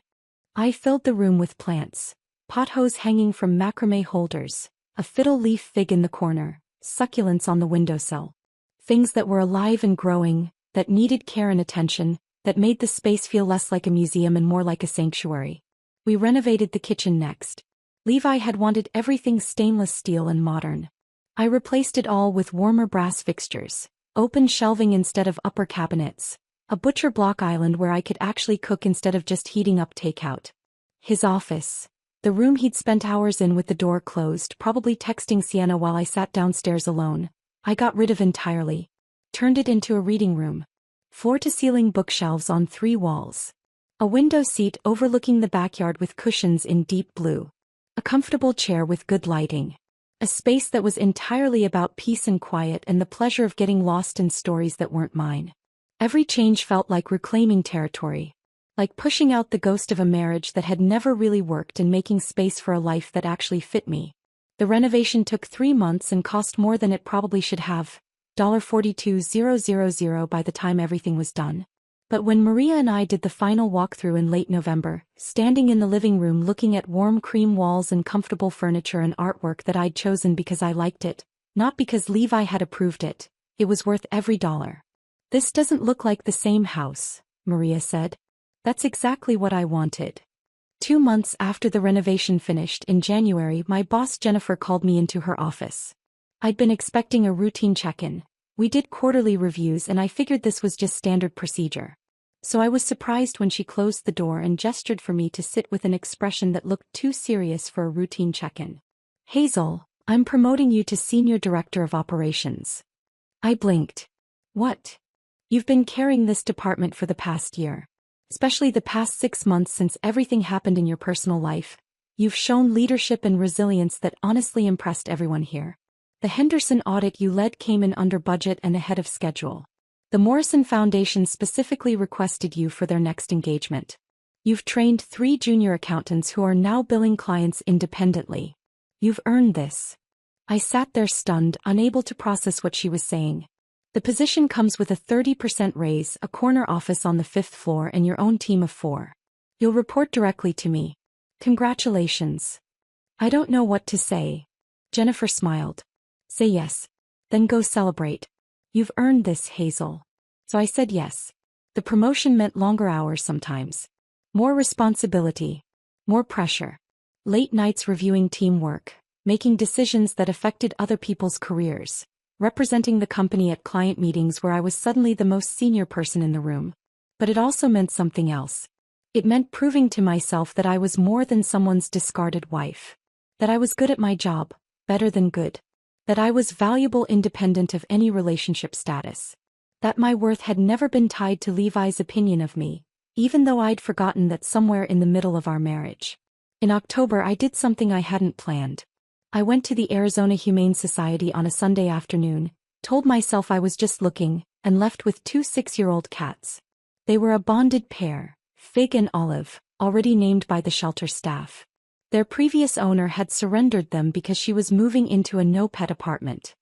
I filled the room with plants. Pothos hanging from macrame holders. A fiddle leaf fig in the corner. Succulents on the windowsill. Things that were alive and growing, that needed care and attention, that made the space feel less like a museum and more like a sanctuary. We renovated the kitchen next. Levi had wanted everything stainless steel and modern. I replaced it all with warmer brass fixtures, open shelving instead of upper cabinets, a butcher block island where I could actually cook instead of just heating up takeout. His office, the room he'd spent hours in with the door closed, probably texting Sienna while I sat downstairs alone, I got rid of entirely. Turned it into a reading room. Floor-to-ceiling bookshelves on 3 walls. A window seat overlooking the backyard with cushions in deep blue. A comfortable chair with good lighting. A space that was entirely about peace and quiet and the pleasure of getting lost in stories that weren't mine. Every change felt like reclaiming territory. Like pushing out the ghost of a marriage that had never really worked and making space for a life that actually fit me. The renovation took 3 months and cost more than it probably should have. $42,000 by the time everything was done. But when Maria and I did the final walkthrough in late November, standing in the living room looking at warm cream walls and comfortable furniture and artwork that I'd chosen because I liked it, not because Levi had approved it, it was worth every dollar. This doesn't look like the same house, Maria said. That's exactly what I wanted. 2 months after the renovation finished in January, my boss Jennifer called me into her office. I'd been expecting a routine check-in. We did quarterly reviews and I figured this was just standard procedure. So I was surprised when she closed the door and gestured for me to sit with an expression that looked too serious for a routine check-in. Hazel, I'm promoting you to Senior Director of Operations. I blinked. What? You've been carrying this department for the past year. Especially the past 6 months since everything happened in your personal life. You've shown leadership and resilience that honestly impressed everyone here. The Henderson audit you led came in under budget and ahead of schedule. The Morrison Foundation specifically requested you for their next engagement. You've trained 3 junior accountants who are now billing clients independently. You've earned this. I sat there stunned, unable to process what she was saying. The position comes with a 30% raise, a corner office on the 5th floor and your own team of 4. You'll report directly to me. Congratulations. I don't know what to say. Jennifer smiled. Say yes. Then go celebrate. You've earned this, Hazel. So I said yes. The promotion meant longer hours sometimes. More responsibility. More pressure. Late nights reviewing teamwork, making decisions that affected other people's careers, representing the company at client meetings where I was suddenly the most senior person in the room. But it also meant something else. It meant proving to myself that I was more than someone's discarded wife. That I was good at my job, better than good. That I was valuable independent of any relationship status. That my worth had never been tied to Levi's opinion of me, even though I'd forgotten that somewhere in the middle of our marriage. In October I did something I hadn't planned. I went to the Arizona Humane Society on a Sunday afternoon, told myself I was just looking, and left with 2 6-year-old cats. They were a bonded pair, Fig and Olive, already named by the shelter staff. Their previous owner had surrendered them because she was moving into a no-pet apartment.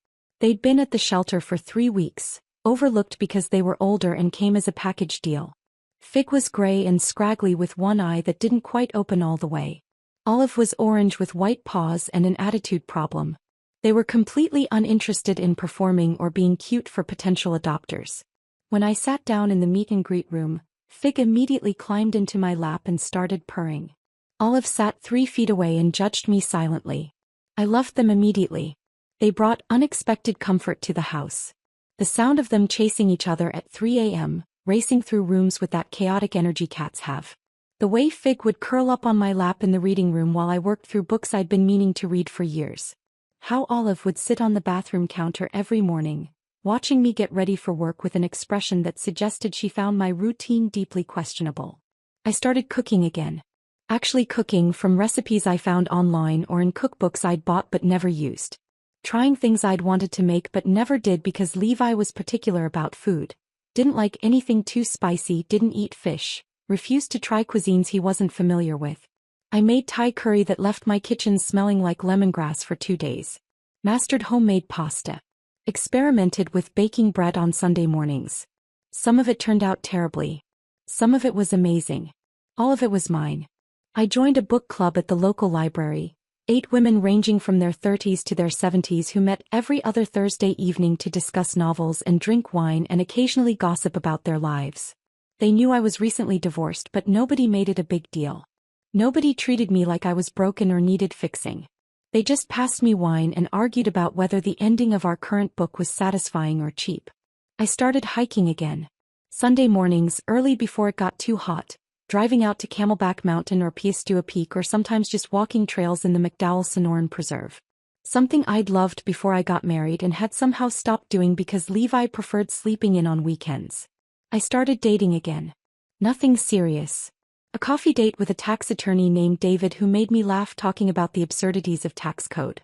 They'd been at the shelter for 3 weeks, overlooked because they were older and came as a package deal. Fig was gray and scraggly with one eye that didn't quite open all the way. Olive was orange with white paws and an attitude problem. They were completely uninterested in performing or being cute for potential adopters. When I sat down in the meet and greet room, Fig immediately climbed into my lap and started purring. Olive sat 3 feet away and judged me silently. I loved them immediately. They brought unexpected comfort to the house. The sound of them chasing each other at 3 a.m., racing through rooms with that chaotic energy cats have. The way Fig would curl up on my lap in the reading room while I worked through books I'd been meaning to read for years. How Olive would sit on the bathroom counter every morning, watching me get ready for work with an expression that suggested she found my routine deeply questionable. I started cooking again. Actually cooking from recipes I found online or in cookbooks I'd bought but never used. Trying things I'd wanted to make but never did because Levi was particular about food. Didn't like anything too spicy, didn't eat fish, refused to try cuisines he wasn't familiar with. I made Thai curry that left my kitchen smelling like lemongrass for 2 days. Mastered homemade pasta. Experimented with baking bread on Sunday mornings. Some of it turned out terribly. Some of it was amazing. All of it was mine. I joined a book club at the local library. 8 women ranging from their 30s to their 70s who met every other Thursday evening to discuss novels and drink wine and occasionally gossip about their lives. They knew I was recently divorced, but nobody made it a big deal. Nobody treated me like I was broken or needed fixing. They just passed me wine and argued about whether the ending of our current book was satisfying or cheap. I started hiking again. Sunday mornings, early before it got too hot, driving out to Camelback Mountain or Piestewa Peak, or sometimes just walking trails in the McDowell Sonoran Preserve. Something I'd loved before I got married and had somehow stopped doing because Levi preferred sleeping in on weekends. I started dating again. Nothing serious. A coffee date with a tax attorney named David who made me laugh talking about the absurdities of tax code.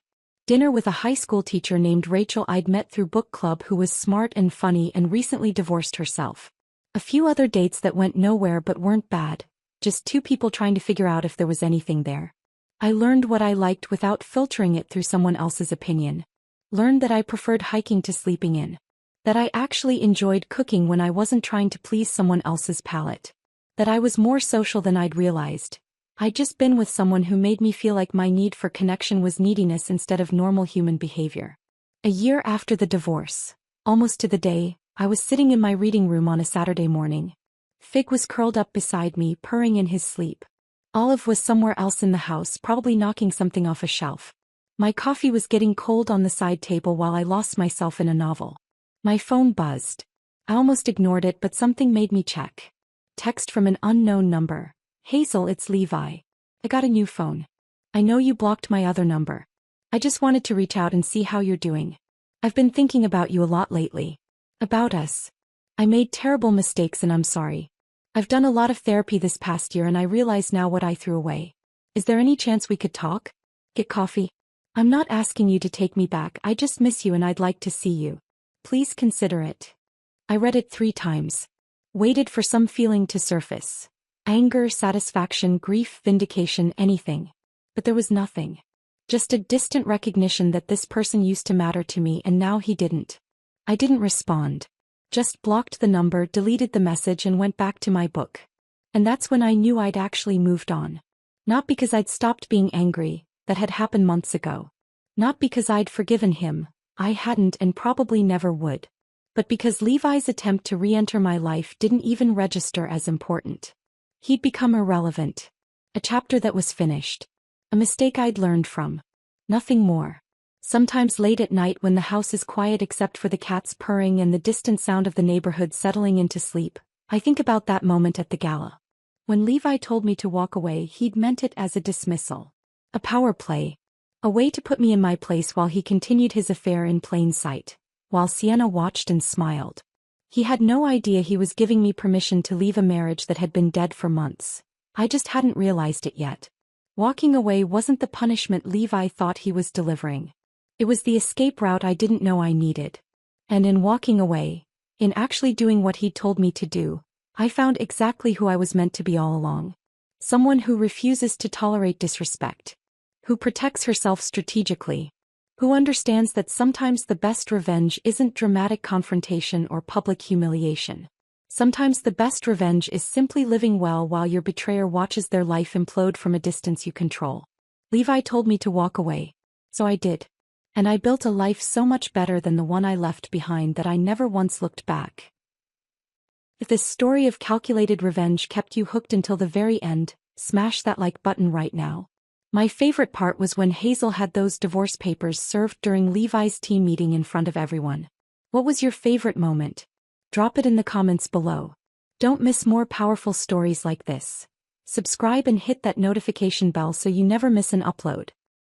Dinner with a high school teacher named Rachel I'd met through book club who was smart and funny and recently divorced herself. A few other dates that went nowhere but weren't bad, just 2 people trying to figure out if there was anything there. I learned what I liked without filtering it through someone else's opinion. Learned that I preferred hiking to sleeping in. That I actually enjoyed cooking when I wasn't trying to please someone else's palate. That I was more social than I'd realized. I'd just been with someone who made me feel like my need for connection was neediness instead of normal human behavior. A year after the divorce, almost to the day, I was sitting in my reading room on a Saturday morning. Fig was curled up beside me, purring in his sleep. Olive was somewhere else in the house, probably knocking something off a shelf. My coffee was getting cold on the side table while I lost myself in a novel. My phone buzzed. I almost ignored it, but something made me check. Text from an unknown number. Hazel, it's Levi. I got a new phone. I know you blocked my other number. I just wanted to reach out and see how you're doing. I've been thinking about you a lot lately. About us. I made terrible mistakes and I'm sorry. I've done a lot of therapy this past year and I realize now what I threw away. Is there any chance we could talk? Get coffee? I'm not asking you to take me back, I just miss you and I'd like to see you. Please consider it. I read it 3 times. Waited for some feeling to surface. Anger, satisfaction, grief, vindication, anything. But there was nothing. Just a distant recognition that this person used to matter to me and now he didn't. I didn't respond. Just blocked the number, deleted the message and went back to my book. And that's when I knew I'd actually moved on. Not because I'd stopped being angry, that had happened months ago. Not because I'd forgiven him, I hadn't and probably never would. But because Levi's attempt to re-enter my life didn't even register as important. He'd become irrelevant. A chapter that was finished. A mistake I'd learned from. Nothing more. Sometimes late at night when the house is quiet except for the cats purring and the distant sound of the neighborhood settling into sleep, I think about that moment at the gala. When Levi told me to walk away, he'd meant it as a dismissal. A power play. A way to put me in my place while he continued his affair in plain sight, while Sienna watched and smiled. He had no idea he was giving me permission to leave a marriage that had been dead for months. I just hadn't realized it yet. Walking away wasn't the punishment Levi thought he was delivering. It was the escape route I didn't know I needed. And in walking away, in actually doing what he'd told me to do, I found exactly who I was meant to be all along. Someone who refuses to tolerate disrespect. Who protects herself strategically. Who understands that sometimes the best revenge isn't dramatic confrontation or public humiliation. Sometimes the best revenge is simply living well while your betrayer watches their life implode from a distance you control. Levi told me to walk away. So I did. And I built a life so much better than the one I left behind that I never once looked back. If this story of calculated revenge kept you hooked until the very end, smash that like button right now. My favorite part was when Hazel had those divorce papers served during Levi's team meeting in front of everyone. What was your favorite moment? Drop it in the comments below. Don't miss more powerful stories like this. Subscribe and hit that notification bell so you never miss an upload.